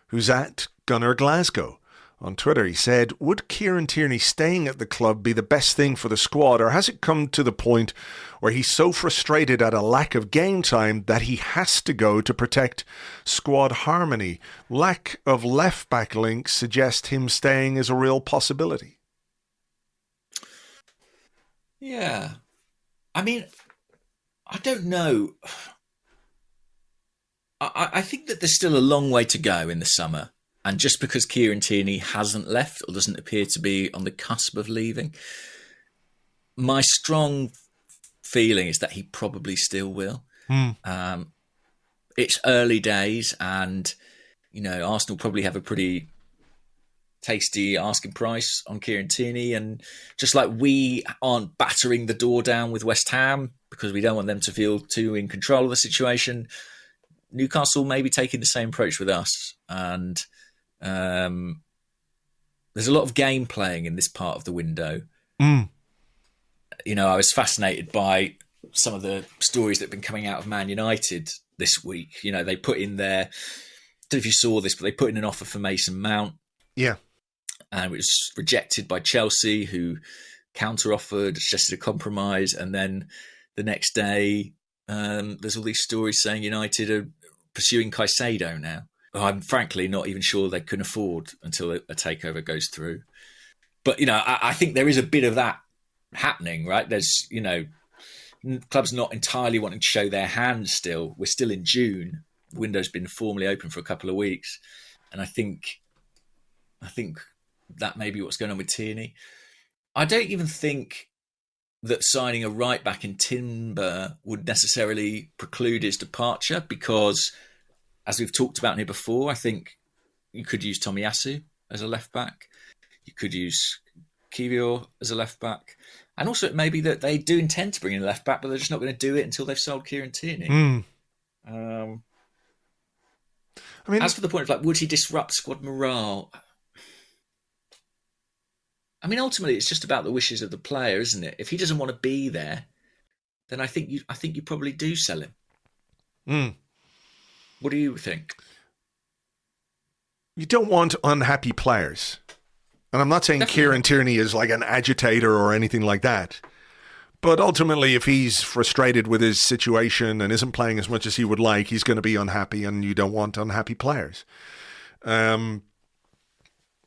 A: who's at Gunner Glasgow. On Twitter, he said, would Kieran Tierney staying at the club be the best thing for the squad, or has it come to the point where he's so frustrated at a lack of game time that he has to go to protect squad harmony? Lack of left-back links suggest him staying is a real possibility.
B: Yeah. I mean, I don't know. I think that there's still a long way to go in the summer. And just because Kieran Tierney hasn't left or doesn't appear to be on the cusp of leaving, my strong feeling is that he probably still will. It's early days, and Arsenal probably have a pretty tasty asking price on Kieran Tierney, and just like we aren't battering the door down with West Ham because we don't want them to feel too in control of the situation, Newcastle may be taking the same approach with us. And there's a lot of game playing in this part of the window. I was fascinated by some of the stories that have been coming out of Man United this week. They put in there, I don't know if you saw this, but they put in an offer for Mason Mount. Yeah. And it was rejected by Chelsea, who counter-offered, suggested a compromise. And then the next day, there's all these stories saying United are pursuing Caicedo now. I'm frankly not even sure they can afford until a takeover goes through. But, I think there is a bit of that happening, right? There's, clubs not entirely wanting to show their hand still. We're still in June. The window's been formally open for a couple of weeks. And I think that may be what's going on with Tierney. I don't even think that signing a right back in Timber would necessarily preclude his departure, because, as we've talked about here before, I think you could use Tomiyasu as a left back. You could use Kiwior as a left back. And also it may be that they do intend to bring in a left back, but they're just not going to do it until they've sold Kieran Tierney. As for the point of would he disrupt squad morale? Ultimately it's just about the wishes of the player, isn't it? If he doesn't want to be there, then I think you probably do sell him. What do you think?
A: You don't want unhappy players. And I'm not saying Definitely. Kieran Tierney is like an agitator or anything like that. But ultimately, if he's frustrated with his situation and isn't playing as much as he would like, he's going to be unhappy, and you don't want unhappy players.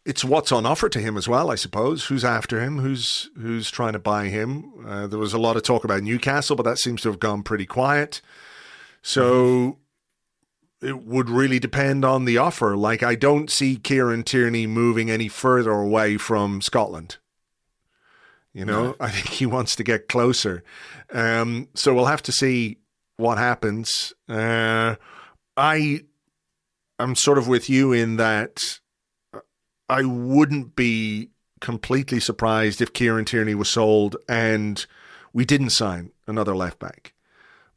A: It's what's on offer to him as well, I suppose. Who's after him? Who's trying to buy him? There was a lot of talk about Newcastle, but that seems to have gone pretty quiet. So it would really depend on the offer. Like, I don't see Kieran Tierney moving any further away from Scotland. No. I think he wants to get closer. So we'll have to see what happens. I'm sort of with you in that I wouldn't be completely surprised if Kieran Tierney was sold and we didn't sign another left back.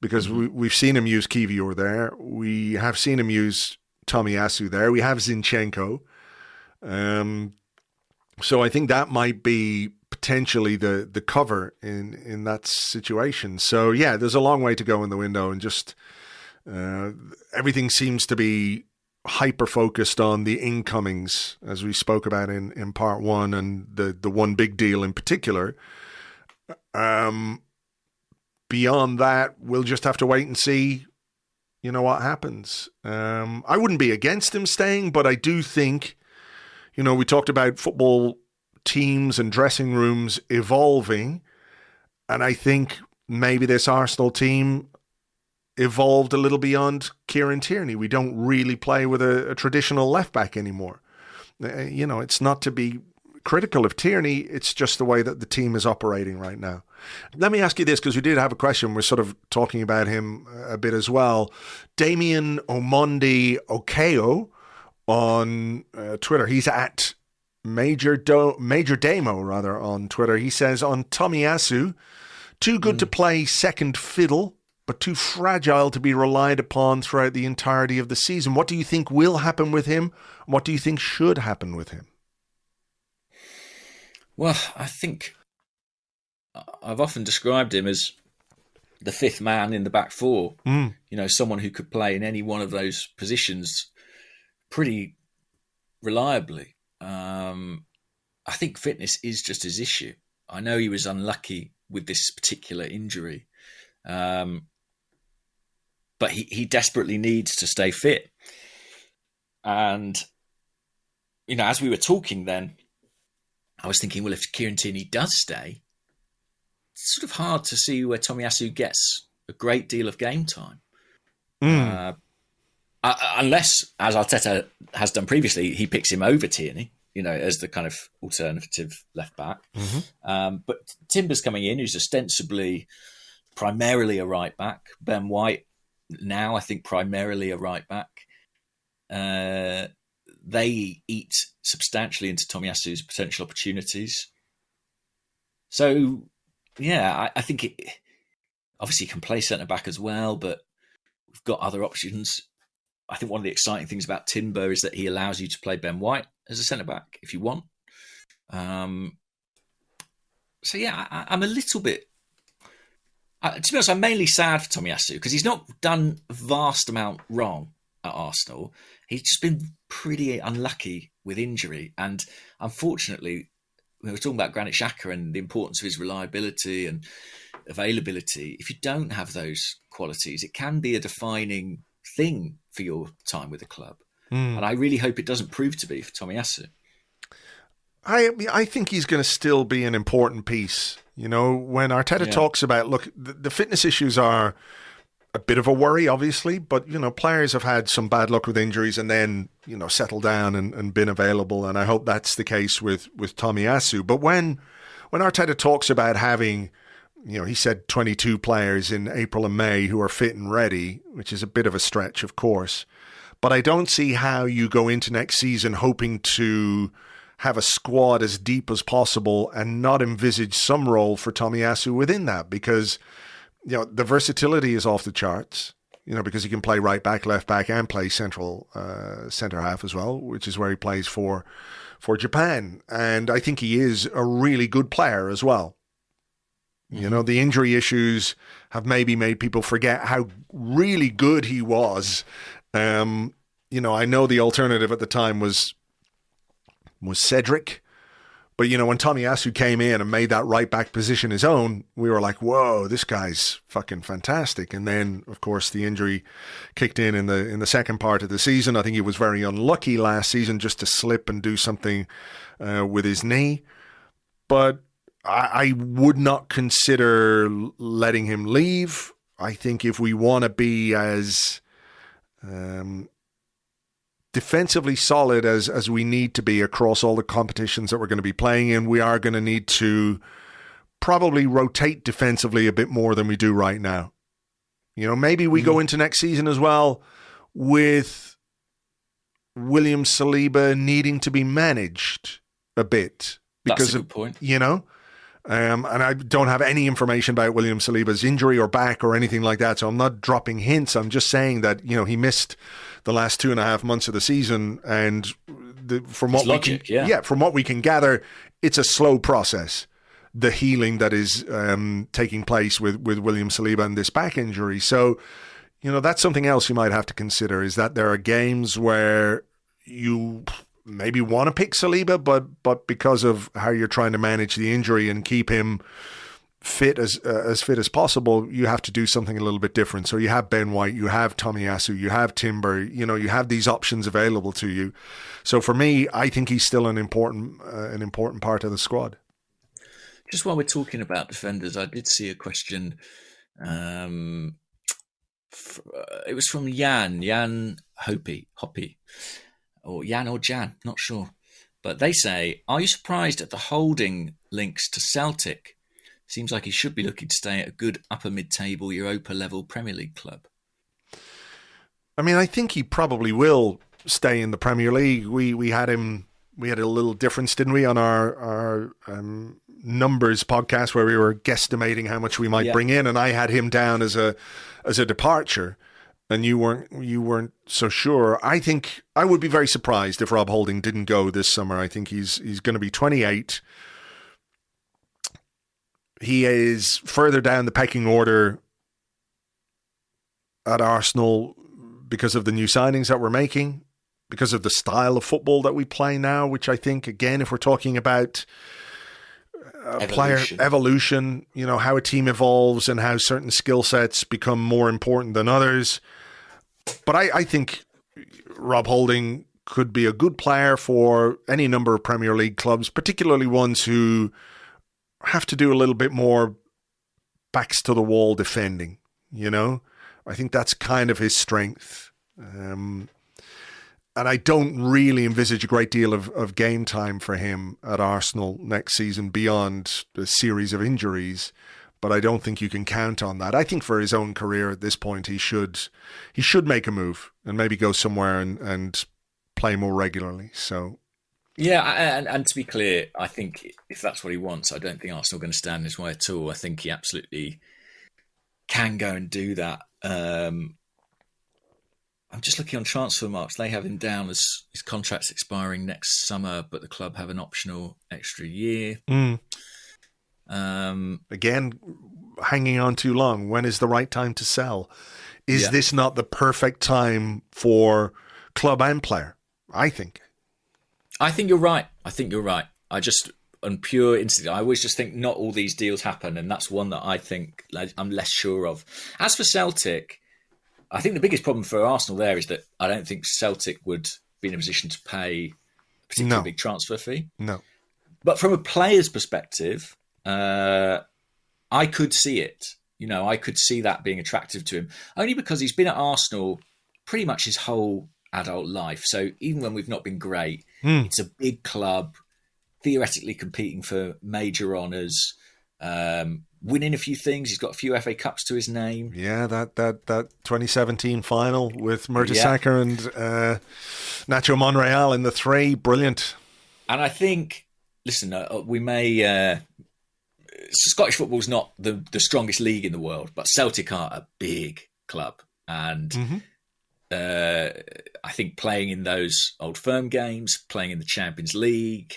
A: Because we've seen him use Kivior there. We have seen him use Tomiyasu there. We have Zinchenko. So I think that might be potentially the cover in that situation. So, yeah, there's a long way to go in the window. And just everything seems to be hyper-focused on the incomings, as we spoke about in part one, and the one big deal in particular. Beyond that, we'll just have to wait and see, what happens. I wouldn't be against him staying, but I do think, we talked about football teams and dressing rooms evolving, and I think maybe this Arsenal team evolved a little beyond Kieran Tierney. We don't really play with a traditional left-back anymore. It's not to be critical of Tierney, it's just the way that the team is operating right now. Let me ask you this, because we did have a question. We're sort of talking about him a bit as well. Damien Omondi Okeo on Twitter. He's at Major Damo on Twitter. He says, on Tomiyasu, too good to play second fiddle, but too fragile to be relied upon throughout the entirety of the season. What do you think will happen with him? What do you think should happen with him?
B: Well, I think I've often described him as the fifth man in the back four. Someone who could play in any one of those positions pretty reliably. I think fitness is just his issue. I know he was unlucky with this particular injury, but he desperately needs to stay fit. And, as we were talking then, I was thinking, well, if Kieran Tierney does stay, it's sort of hard to see where Tomiyasu gets a great deal of game time. Unless, as Arteta has done previously, he picks him over Tierney, as the kind of alternative left back. But Timber's coming in, who's ostensibly primarily a right back. Ben White, now I think primarily a right back. They eat substantially into Tomiyasu's potential opportunities. So, yeah, I think obviously he can play centre-back as well, but we've got other options. I think one of the exciting things about Timber is that he allows you to play Ben White as a centre-back if you want. So, yeah, I'm a little bit... to be honest, I'm mainly sad for Tomiyasu because he's not done a vast amount wrong at Arsenal. He's just been pretty unlucky with injury. And unfortunately, we were talking about Granit Xhaka and the importance of his reliability and availability. If you don't have those qualities, it can be a defining thing for your time with the club. And I really hope it doesn't prove to be for Tomiyasu.
A: I think he's going to still be an important piece. When Arteta talks about, look, the fitness issues are a bit of a worry, obviously, but, players have had some bad luck with injuries and then, settled down and been available. And I hope that's the case with Tomiyasu. But when Arteta talks about having, he said 22 players in April and May who are fit and ready, which is a bit of a stretch, of course. But I don't see how you go into next season hoping to have a squad as deep as possible and not envisage some role for Tomiyasu within that, because the versatility is off the charts, because he can play right back, left back, and play centre half as well, which is where he plays for Japan. And I think he is a really good player as well. The injury issues have maybe made people forget how really good he was. I know the alternative at the time was Cedric. But, when Tomiyasu came in and made that right back position his own, we were like, whoa, this guy's fucking fantastic. And then, of course, the injury kicked in the second part of the season. I think he was very unlucky last season just to slip and do something with his knee. But I would not consider letting him leave. I think if we want to be as Defensively solid as we need to be across all the competitions that we're going to be playing in. We are going to need to probably rotate defensively a bit more than we do right now. Maybe we go into next season as well with William Saliba needing to be managed a bit. Because
B: that's a good point.
A: And I don't have any information about William Saliba's injury or back or anything like that, so I'm not dropping hints. I'm just saying that, he missed the last 2.5 months of the season, and from what we can gather, it's a slow process, the healing that is taking place with William Saliba and this back injury. So, that's something else you might have to consider, is that there are games where you maybe want to pick Saliba, but because of how you're trying to manage the injury and keep him fit as fit as possible, you have to do something a little bit different. So you have Ben White, you have Tomiyasu, you have Timber, you have these options available to you. So for me, I think he's still an important part of the squad.
B: Just while we're talking about defenders, I did see a question. It was from Jan Hoppy. Or Jan or Jan, not sure. But they say, are you surprised at the Holding links to Celtic? Seems like he should be looking to stay at a good upper mid-table Europa level Premier League club.
A: I mean, I think he probably will stay in the Premier League. We had a little difference, didn't we, on our numbers podcast where we were guesstimating how much we might bring in, and I had him down as a departure. And you weren't so sure. I think I would be very surprised if Rob Holding didn't go this summer. I think he's going to be 28. He is further down the pecking order at Arsenal because of the new signings that we're making, because of the style of football that we play now, which I think, again, if we're talking about player evolution, how a team evolves and how certain skill sets become more important than others. But I think Rob Holding could be a good player for any number of Premier League clubs, particularly ones who have to do a little bit more backs to the wall defending. I think that's kind of his strength. And I don't really envisage a great deal of game time for him at Arsenal next season beyond the series of injuries. But I don't think you can count on that. I think for his own career at this point, he should make a move and maybe go somewhere and play more regularly. So,
B: yeah, and to be clear, I think if that's what he wants, I don't think Arsenal are going to stand in his way at all. I think he absolutely can go and do that. I'm just looking on transfer marks. They have him down as his contract's expiring next summer, but the club have an optional extra year.
A: Again, hanging on too long. When is the right time to sell? Is this not the perfect time for club and player? I think you're right. I just, on pure instinct, I always just think not all these deals happen, and that's one that I think I'm less sure of. As for Celtic, I think the biggest problem for Arsenal there is that I don't think Celtic would be in a position to pay a particularly big transfer fee. No.
B: But from a player's perspective, I could see it. I could see that being attractive to him, only because he's been at Arsenal pretty much his whole adult life. So even when we've not been great, it's a big club, theoretically competing for major honours, winning a few things. He's got a few FA Cups to his name.
A: Yeah, that 2017 final with Mertesacker and Nacho Monreal in the 3, brilliant.
B: And I think, listen, we may... Scottish football's not the strongest league in the world, but Celtic are a big club. And I think playing in those Old Firm games, playing in the Champions League,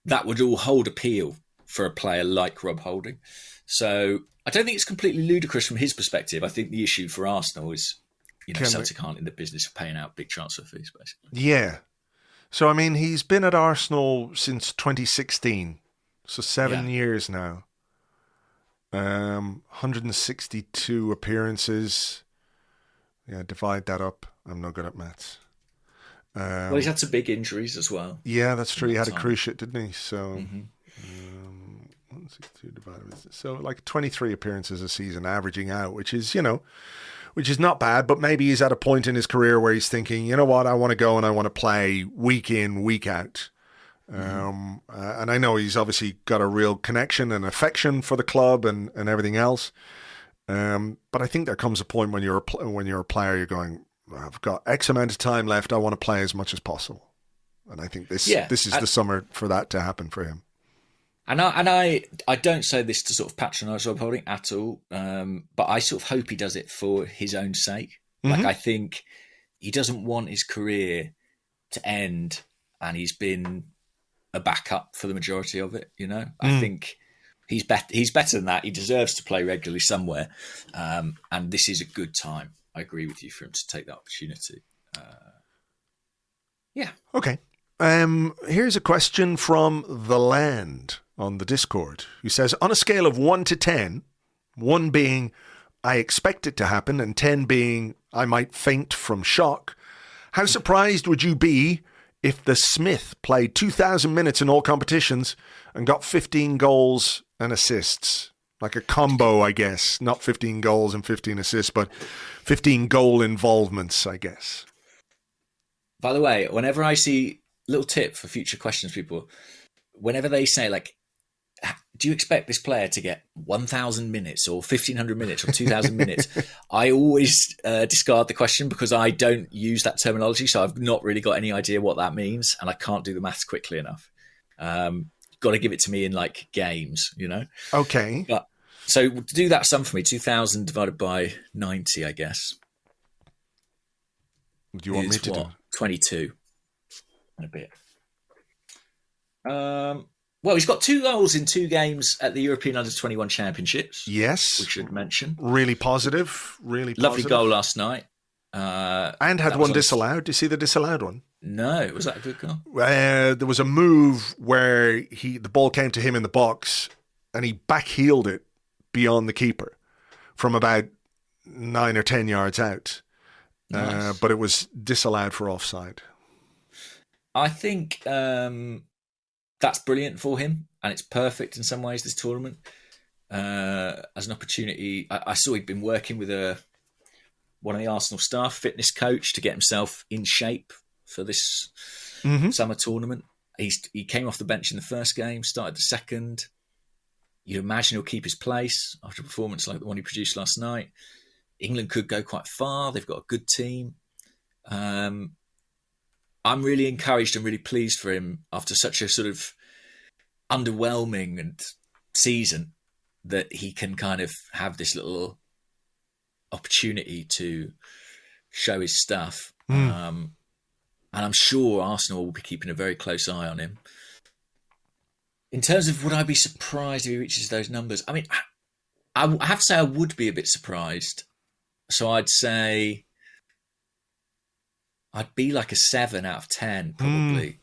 B: that would all hold appeal for a player like Rob Holding. So I don't think it's completely ludicrous from his perspective. I think the issue for Arsenal is, Celtic aren't in the business of paying out big transfer fees, basically.
A: Yeah. So, I mean, he's been at Arsenal since 2016. So 7 years now. 162 appearances. Yeah, divide that up. I'm not good at maths.
B: Well, he's had some big injuries as well.
A: Yeah, that's true. He had a cruciate, didn't he? So, 162 divided with... So, like 23 appearances a season, averaging out, which is which is not bad, but maybe he's at a point in his career where he's thinking, you know what, I want to go and I want to play week in, week out. And I know he's obviously got a real connection and affection for the club and everything else. But I think there comes a point when you're a player, you're going, I've got X amount of time left. I want to play as much as possible. And I think this is the summer for that to happen for him.
B: And I don't say this to sort of patronise Rob Holding at all, but I sort of hope he does it for his own sake. Like, I think he doesn't want his career to end and he's been a backup for the majority of it, you know? I think he's better than that. He deserves to play regularly somewhere. And this is a good time, I agree with you, for him to take that opportunity. Yeah.
A: Okay. Here's a question from The Land on the Discord, who says, on a scale of 1 to 10, 1 being I expect it to happen and 10 being I might faint from shock, how surprised would you be if the Smith played 2,000 minutes in all competitions and got 15 goals and assists? Like a combo, I guess. Not 15 goals and 15 assists, but 15 goal involvements, I guess.
B: By the way, whenever I see, little tip for future questions, people, whenever they say, like, do you expect this player to get 1,000 minutes or 1,500 minutes or 2,000 minutes? I always discard the question because I don't use that terminology. So I've not really got any idea what that means. And I can't do the maths quickly enough. Got to give it to me in like games, you know?
A: Okay.
B: But, so do that sum for me, 2,000 divided by 90, I guess.
A: Do you want me to do?
B: 22 and a bit. Well, he's got 2 goals in 2 games at the European Under-21 Championships.
A: Yes.
B: We should mention.
A: Really positive. Really positive.
B: Lovely goal last night.
A: And had one disallowed. Do you see the disallowed one?
B: No. Was that a good goal?
A: There was a move where the ball came to him in the box and he backheeled it beyond the keeper from about 9 or 10 yards out. Nice. But it was disallowed for offside.
B: I think that's brilliant for him, and it's perfect in some ways, this tournament. As an opportunity, I saw he'd been working with one of the Arsenal staff, fitness coach, to get himself in shape for this summer tournament. He came off the bench in the first game, started the second. You'd imagine he'll keep his place after a performance like the one he produced last night. England could go quite far. They've got a good team. I'm really encouraged and really pleased for him after such a sort of underwhelming season that he can kind of have this little opportunity to show his stuff. And I'm sure Arsenal will be keeping a very close eye on him. In terms of would I be surprised if he reaches those numbers? I mean, I have to say I would be a bit surprised. So I'd say I'd be like a 7 out of 10, probably.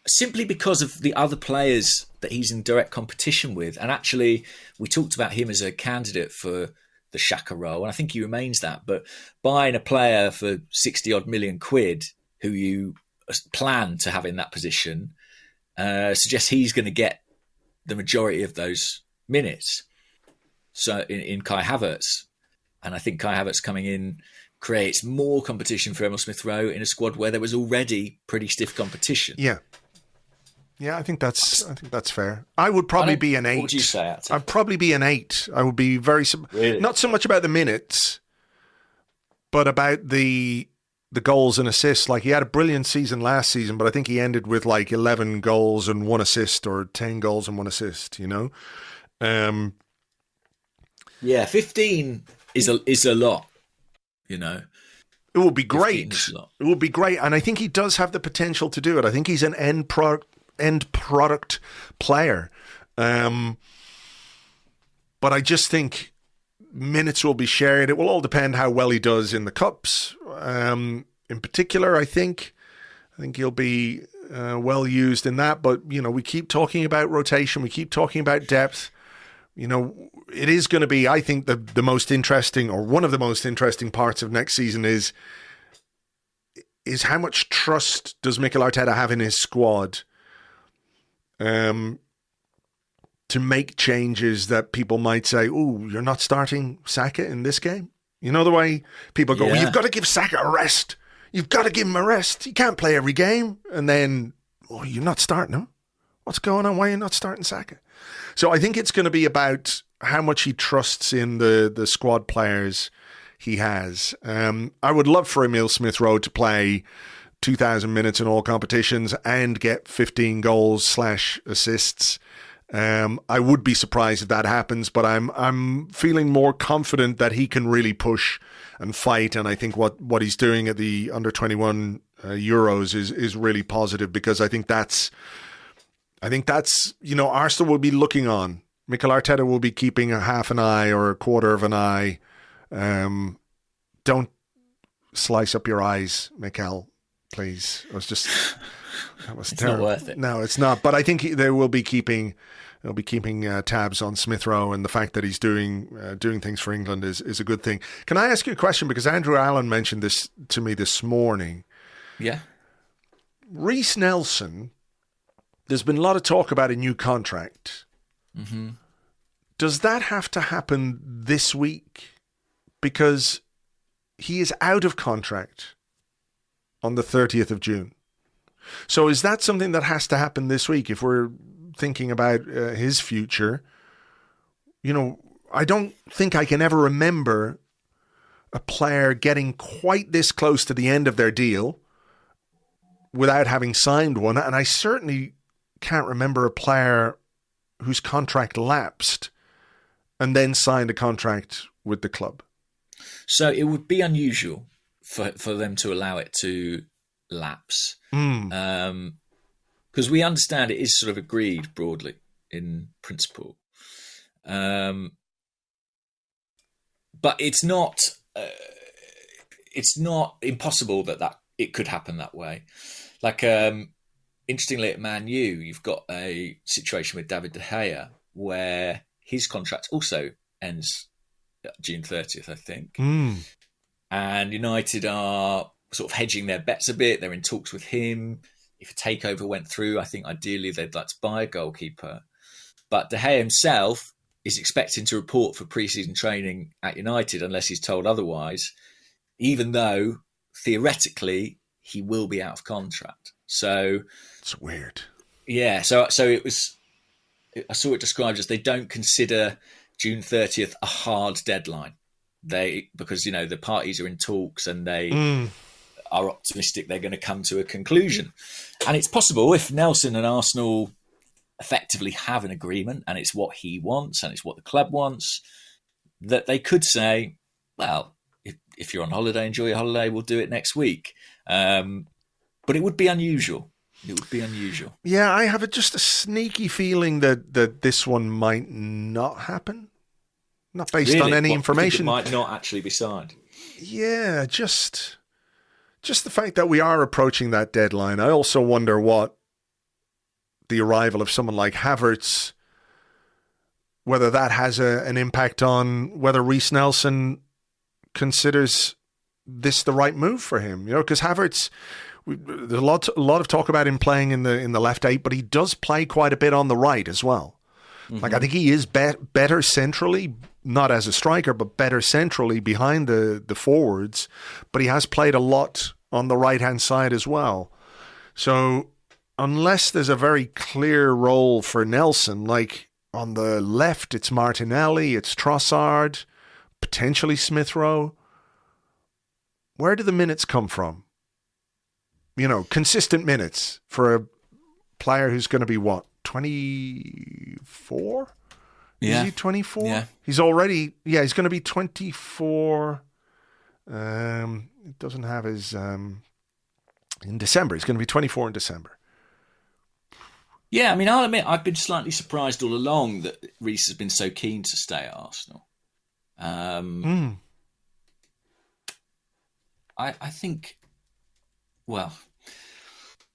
B: Simply because of the other players that he's in direct competition with. And actually, we talked about him as a candidate for the Xhaka role, and I think he remains that. But buying a player for 60-odd million quid who you plan to have in that position suggests he's going to get the majority of those minutes. So in Kai Havertz. And I think Kai Havertz coming in creates more competition for Emile Smith Rowe in a squad where there was already pretty stiff competition.
A: Yeah. Yeah, I think that's fair. I would probably be an 8.
B: What would you say?
A: I'd probably be an 8. I would be very
B: really?
A: Not so much about the minutes, but about the goals and assists. Like, he had a brilliant season last season, but I think he ended with like 11 goals and 1 assist, or 10 goals and 1 assist. You know.
B: Yeah, 15 is a lot. You know.
A: It would be great. It would be great, and I think he does have the potential to do it. I think he's an end product player. But I just think minutes will be shared. It will all depend how well he does in the cups. In particular, I think he'll be well used in that. But, you know, we keep talking about rotation. We keep talking about depth. You know, it is going to be, I think, the most interesting, or one of the most interesting parts of next season is how much trust does Mikel Arteta have in his squad to make changes that people might say, oh, you're not starting Saka in this game? You know the way people go,
B: Yeah.
A: well, you've got to give Saka a rest. You've got to give him a rest. He can't play every game. And then, oh, you're not starting him. What's going on? Why are you not starting Saka? So I think it's going to be about how much he trusts in the squad players he has. I would love for Emile Smith-Rowe to play 2,000 minutes in all competitions and get 15 goals / assists. I would be surprised if that happens, but I'm feeling more confident that he can really push and fight. And I think what he's doing at the under 21 Euros is really positive, because I think that's Arsenal will be looking on. Mikel Arteta will be keeping a half an eye or a quarter of an eye. Don't slice up your eyes, Mikel, please. It's
B: not worth it.
A: No, it's not. But I think they will be keeping tabs on Smith-Rowe, and the fact that he's doing things for England is a good thing. Can I ask you a question? Because Andrew Allen mentioned this to me this morning.
B: Yeah.
A: Reece Nelson, there's been a lot of talk about a new contract.
B: Mm-hmm.
A: Does that have to happen this week? Because he is out of contract on the 30th of June. So is that something that has to happen this week if we're thinking about his future? I don't think I can ever remember a player getting quite this close to the end of their deal without having signed one. And I certainly can't remember a player whose contract lapsed and then signed a contract with the club.
B: So it would be unusual for them to allow it to lapse. Because we understand it is sort of agreed broadly in principle. But it's not impossible that it could happen that way. Like, interestingly, at Man U, you've got a situation with David De Gea where his contract also ends June 30th, I think. And United are sort of hedging their bets a bit. They're in talks with him. If a takeover went through, I think ideally they'd like to buy a goalkeeper. But De Gea himself is expecting to report for pre-season training at United unless he's told otherwise, even though theoretically he will be out of contract. So
A: it's weird.
B: Yeah. So it was. I saw it described as they don't consider June 30th a hard deadline. Because the parties are in talks and they are optimistic they're going to come to a conclusion. And it's possible if Nelson and Arsenal effectively have an agreement and it's what he wants and it's what the club wants, that they could say, well, if you're on holiday, enjoy your holiday, we'll do it next week. But it would be unusual. It would be unusual.
A: Yeah, I have just a sneaky feeling that this one might not happen. Not based on any information.
B: It might not actually be signed.
A: Yeah, just the fact that we are approaching that deadline. I also wonder what the arrival of someone like Havertz, whether that has an impact on whether Reece Nelson considers this the right move for him. Because Havertz, there's a lot of talk about him playing in the left 8, but he does play quite a bit on the right as well. Mm-hmm. Like, I think he is better centrally, not as a striker, but better centrally behind the forwards. But he has played a lot on the right-hand side as well. So unless there's a very clear role for Nelson, like on the left, it's Martinelli, it's Trossard, potentially Smith-Rowe. Where do the minutes come from? Consistent minutes for a player who's going to be, 24?
B: Yeah.
A: Is he 24?
B: Yeah.
A: He's already, he's going to be 24. It doesn't have his, in December. He's going to be 24 in December.
B: Yeah, I mean, I'll admit, I've been slightly surprised all along that Reece has been so keen to stay at Arsenal. I think, well,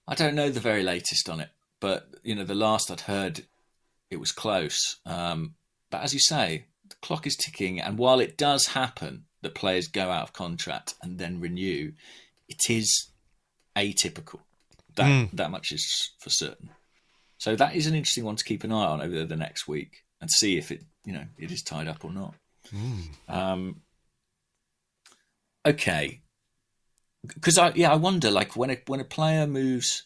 B: I don't know the very latest on it, but, the last I'd heard, it was close. But as you say, the clock is ticking. And while it does happen that players go out of contract and then renew, it is atypical. That much is for certain. So that is an interesting one to keep an eye on over the next week and see if it is tied up or not. okay, because I wonder, like, when a player moves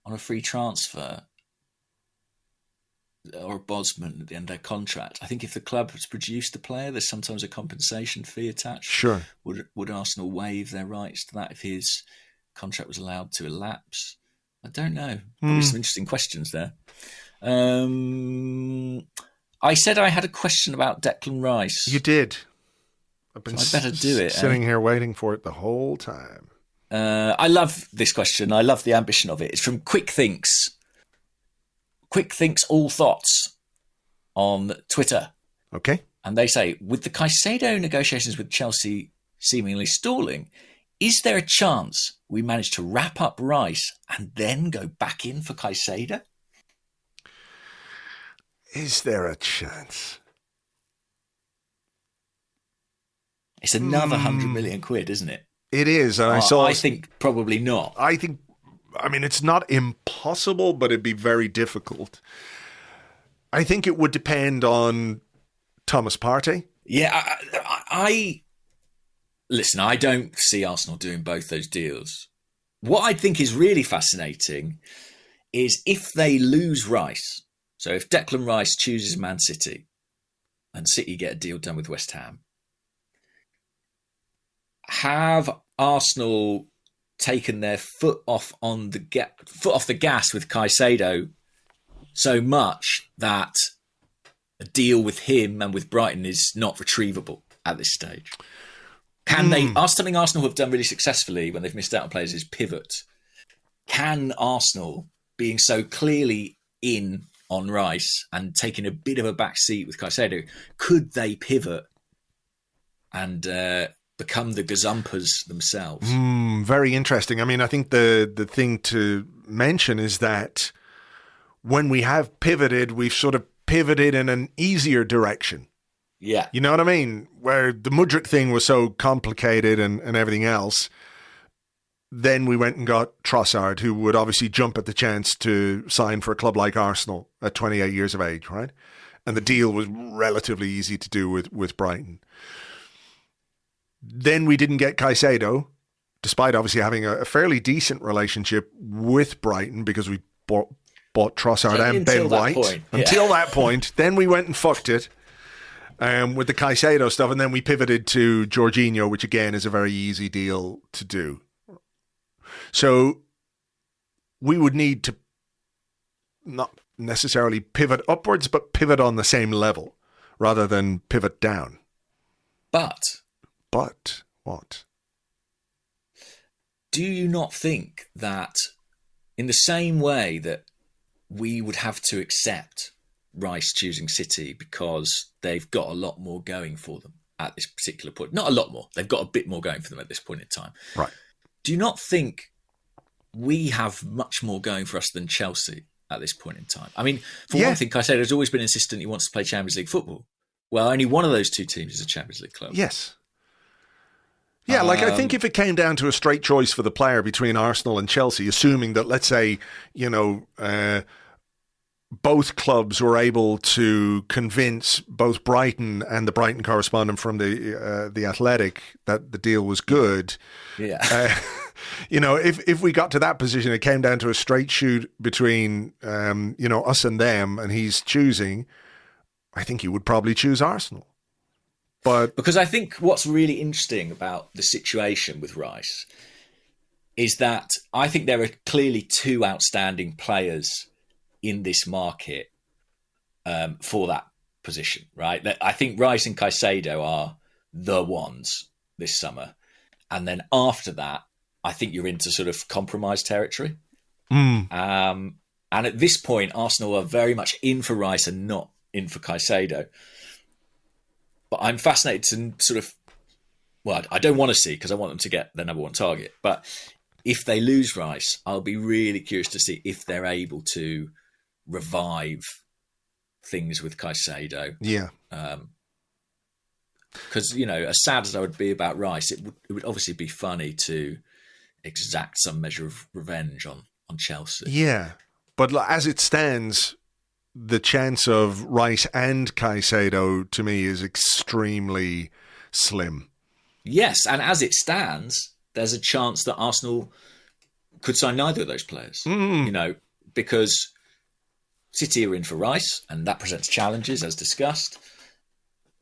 B: on a free transfer or a Bosman at the end of their contract, I think if the club has produced the player, there's sometimes a compensation fee attached.
A: Sure.
B: Would Arsenal waive their rights to that if his contract was allowed to elapse? I don't know. Probably some interesting questions there. I said I had a question about Declan Rice.
A: You did. I've been
B: so I better do it.
A: Sitting here waiting for it the whole time.
B: I love this question. I love the ambition of it. It's from Quick Thinks. Quick Thinks All Thoughts on Twitter.
A: Okay.
B: And they say, with the Caicedo negotiations with Chelsea seemingly stalling, is there a chance we manage to wrap up Rice and then go back in for Caicedo?
A: Is there a chance?
B: It's another 100 million quid, isn't it?
A: It is. And
B: I think probably not.
A: I mean, it's not impossible, but it'd be very difficult. I think it would depend on Thomas Partey.
B: Yeah, listen, I don't see Arsenal doing both those deals. What I think is really fascinating is if they lose Rice, so if Declan Rice chooses Man City and City get a deal done with West Ham, have Arsenal taken their foot off the gas with Caicedo so much that a deal with him and with Brighton is not retrievable at this stage? Can they? Something Arsenal have done really successfully when they've missed out on players is pivot. Can Arsenal, being so clearly in on Rice and taking a bit of a back seat with Caicedo, could they pivot and become the gazumpers themselves?
A: Very interesting. I mean, I think the thing to mention is that when we have pivoted, we've sort of pivoted in an easier direction.
B: Yeah.
A: You know what I mean? Where the Mudryk thing was so complicated and everything else, then we went and got Trossard, who would obviously jump at the chance to sign for a club like Arsenal at 28 years of age, right? And the deal was relatively easy to do with Brighton. Then we didn't get Caicedo, despite obviously having a fairly decent relationship with Brighton because we bought Trossard and Ben White. Until that point. Then we went and fucked it with the Caicedo stuff, and then we pivoted to Jorginho, which again is a very easy deal to do. So we would need to not necessarily pivot upwards, but pivot on the same level rather than pivot down.
B: But
A: what?
B: Do you not think that in the same way that we would have to accept Rice choosing City because they've got a lot more going for them at this particular point? Not a lot more. They've got a bit more going for them at this point in time.
A: Right.
B: Do you not think we have much more going for us than Chelsea at this point in time? I mean, for one thing, Caicedo has always been insistent he wants to play Champions League football. Well, only one of those two teams is a Champions League club.
A: Yes. Yeah, like I think if it came down to a straight choice for the player between Arsenal and Chelsea, assuming that, let's say, both clubs were able to convince both Brighton and the Brighton correspondent from the Athletic that the deal was good.
B: Yeah.
A: If we got to that position, it came down to a straight shoot between, us and them, and he's choosing, I think he would probably choose Arsenal. But
B: because I think what's really interesting about the situation with Rice is that I think there are clearly two outstanding players in this market for that position, right? I think Rice and Caicedo are the ones this summer. And then after that, I think you're into sort of compromise territory. And at this point, Arsenal are very much in for Rice and not in for Caicedo. But I'm fascinated to sort of, well, I don't want to see because I want them to get their number one target. But if they lose Rice, I'll be really curious to see if they're able to revive things with Caicedo.
A: Yeah.
B: Because, as sad as I would be about Rice, it would obviously be funny to exact some measure of revenge on Chelsea.
A: Yeah. But as it stands, the chance of Rice and Caicedo to me is extremely slim.
B: Yes, and as it stands, there's a chance that Arsenal could sign neither of those players. You know, because City are in for Rice, and that presents challenges, as discussed.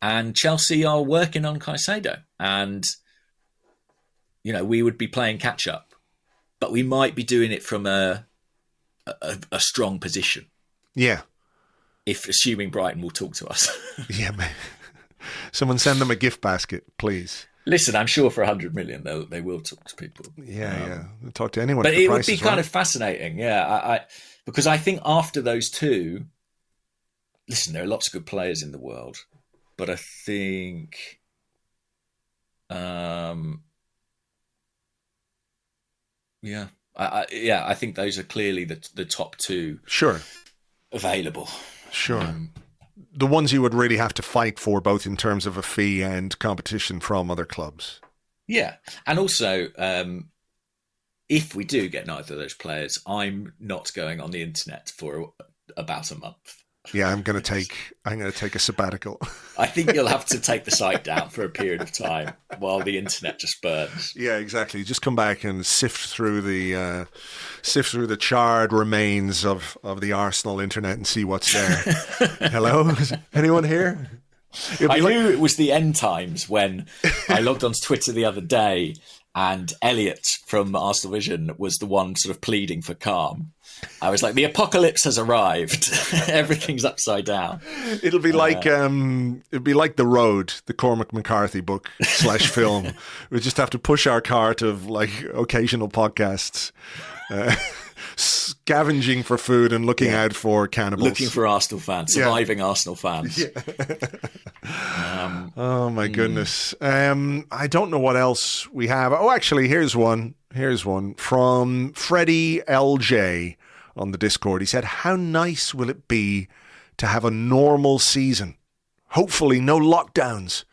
B: And Chelsea are working on Caicedo. And, you know, we would be playing catch-up. But we might be doing it from a strong position.
A: Yeah.
B: If assuming Brighton will talk to us.
A: Yeah, man. Someone send them a gift basket, please.
B: Listen, I'm sure for 100 million they will talk to people.
A: Yeah. They'll talk to anyone.
B: But it would be kind of fascinating, because I think after those two, listen, there are lots of good players in the world, but I think, I think those are clearly the top two.
A: Sure.
B: Available.
A: Sure. The ones you would really have to fight for, both in terms of a fee and competition from other clubs. Yeah.
B: And also, if we do get neither of those players, I'm not going on the internet for about a month.
A: Yeah, I'm going to take a sabbatical.
B: I think you'll have to take the site down for a period of time while the internet just burns.
A: Yeah, exactly. Just come back and sift through the charred remains of the Arsenal internet and see what's there. Hello, is anyone here?
B: I knew it was the end times when I logged onto Twitter the other day, and Elliot from Arsenal Vision was the one sort of pleading for calm. I was like, the apocalypse has arrived. Everything's upside down.
A: It'll be like The Road, the Cormac McCarthy book / film. We just have to push our cart of like occasional podcasts, scavenging for food and looking out for cannibals.
B: Looking for Arsenal fans, surviving Arsenal fans.
A: Yeah. Oh my goodness. I don't know what else we have. Oh, actually, here's one from Freddie LJ on the Discord. He said, how nice will it be to have a normal season? Hopefully no lockdowns,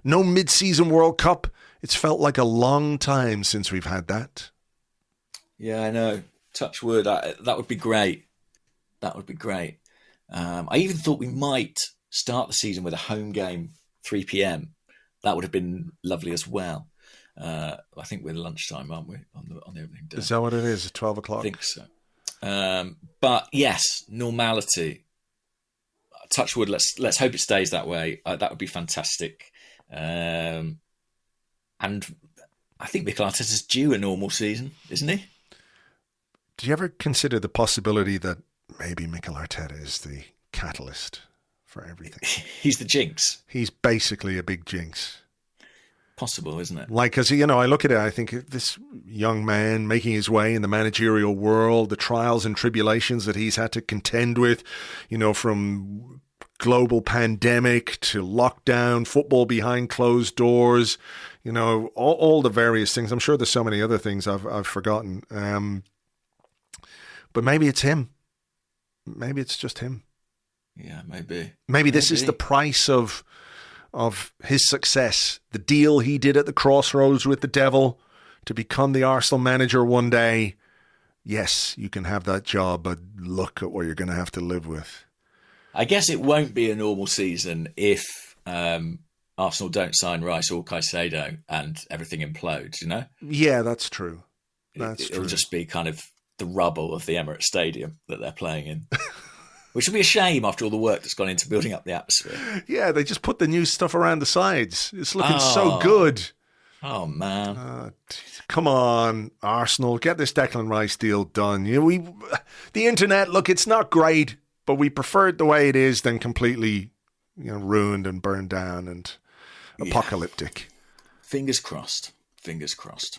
A: no mid-season World Cup. It's felt like a long time since we've had that.
B: Yeah, I know. Touch wood. That would be great. That would be great. I even thought we might start the season with a home game, 3 p.m. That would have been lovely as well. I think we're lunchtime, aren't we, on the opening day?
A: Is that what it is? 12 o'clock?
B: I think so. But yes, normality. Touch wood. Let's hope it stays that way. That would be fantastic. And I think Mikel Arteta's due a normal season, isn't he?
A: Do you ever consider the possibility that maybe Mikel Arteta is the catalyst for everything?
B: He's the jinx.
A: He's basically a big jinx.
B: Possible, isn't it?
A: Like, because, you know, I look at it, I think this young man making his way in the managerial world, the trials and tribulations that he's had to contend with, you know, from global pandemic to lockdown, football behind closed doors, you know, all the various things. I'm sure there's so many other things I've forgotten. But maybe it's him. Maybe it's just him.
B: Yeah, maybe.
A: Maybe this is the price of his success, the deal he did at the crossroads with the devil to become the Arsenal manager one day. Yes, you can have that job, but look at what you're going to have to live with.
B: I guess it won't be a normal season if Arsenal don't sign Rice or Caicedo and everything implodes, you know?
A: Yeah, that's true. It'll
B: just be kind of the rubble of the Emirates Stadium that they're playing in. Which would be a shame after all the work that's gone into building up the atmosphere.
A: Yeah, they just put the new stuff around the sides. It's looking so good.
B: Oh, man.
A: Come on, Arsenal. Get this Declan Rice deal done. You know, the internet, look, it's not great, but we prefer it the way it is than completely, you know, ruined and burned down and apocalyptic.
B: Fingers crossed. Fingers crossed.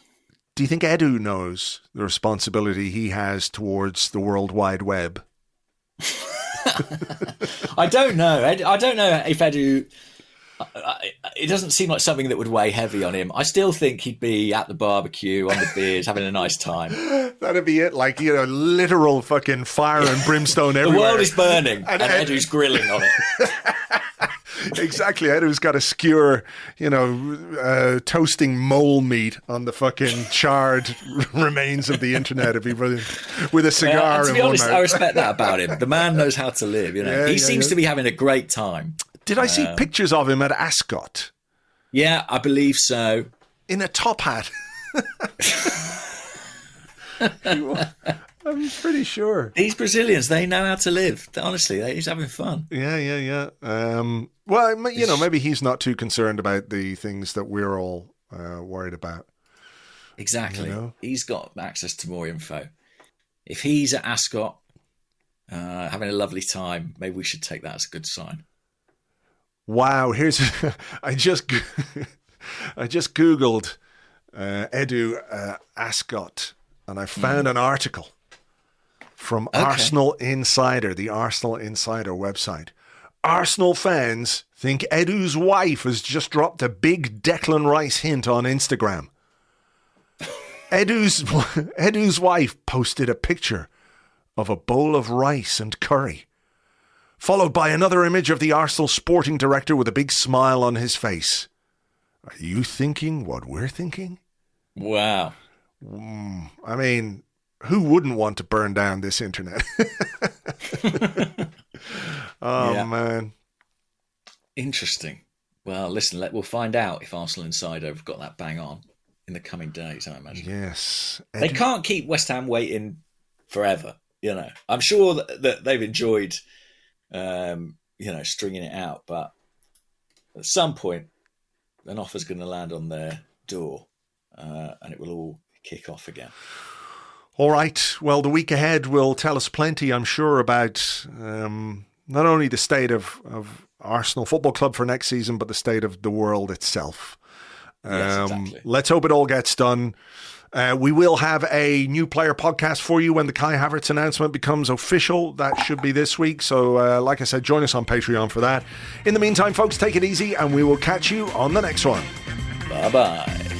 A: Do you think Edu knows the responsibility he has towards the World Wide Web?
B: I don't know. I don't know if Edu... It doesn't seem like something that would weigh heavy on him. I still think he'd be at the barbecue, on the beers, having a nice time.
A: That'd be it. Like, you know, literal fucking fire and brimstone everywhere.
B: The world is burning and Edu's grilling on it.
A: Exactly. Edu's got a skewer, you know, toasting mole meat on the fucking charred remains of the internet with a cigar
B: to
A: in
B: be
A: one
B: honest,
A: mouth.
B: I respect that about him. The man knows how to live, you know. He seems to be having a great time.
A: Did I see pictures of him at Ascot?
B: Yeah, I believe so.
A: in a top hat. I'm pretty sure.
B: These Brazilians, they know how to live. Honestly, he's having fun.
A: Yeah. Well, maybe he's not too concerned about the things that we're all worried about.
B: Exactly. He's got access to more info. If he's at Ascot having a lovely time, maybe we should take that as a good sign.
A: Wow, I just Googled Edu Ascot, and I found an article from Arsenal Insider, the Arsenal Insider website. Arsenal fans think Edu's wife has just dropped a big Declan Rice hint on Instagram. Edu's wife posted a picture of a bowl of rice and curry, followed by another image of the Arsenal sporting director with a big smile on his face. Are you thinking what we're thinking?
B: Wow.
A: I mean, who wouldn't want to burn down this internet? Man.
B: Interesting. Well, listen, we'll find out if Arsenal Insider have got that bang on in the coming days, I imagine.
A: Yes.
B: They can't keep West Ham waiting forever, I'm sure that they've enjoyed, stringing it out, but at some point, an offer's going to land on their door, and it will all kick off again.
A: All right. Well, the week ahead will tell us plenty, I'm sure, about not only the state of Arsenal Football Club for next season, but the state of the world itself.
B: Yes, exactly.
A: Let's hope it all gets done. We will have a new player podcast for you when the Kai Havertz announcement becomes official. That should be this week. So, like I said, join us on Patreon for that. In the meantime, folks, take it easy, and we will catch you on the next one.
B: Bye-bye.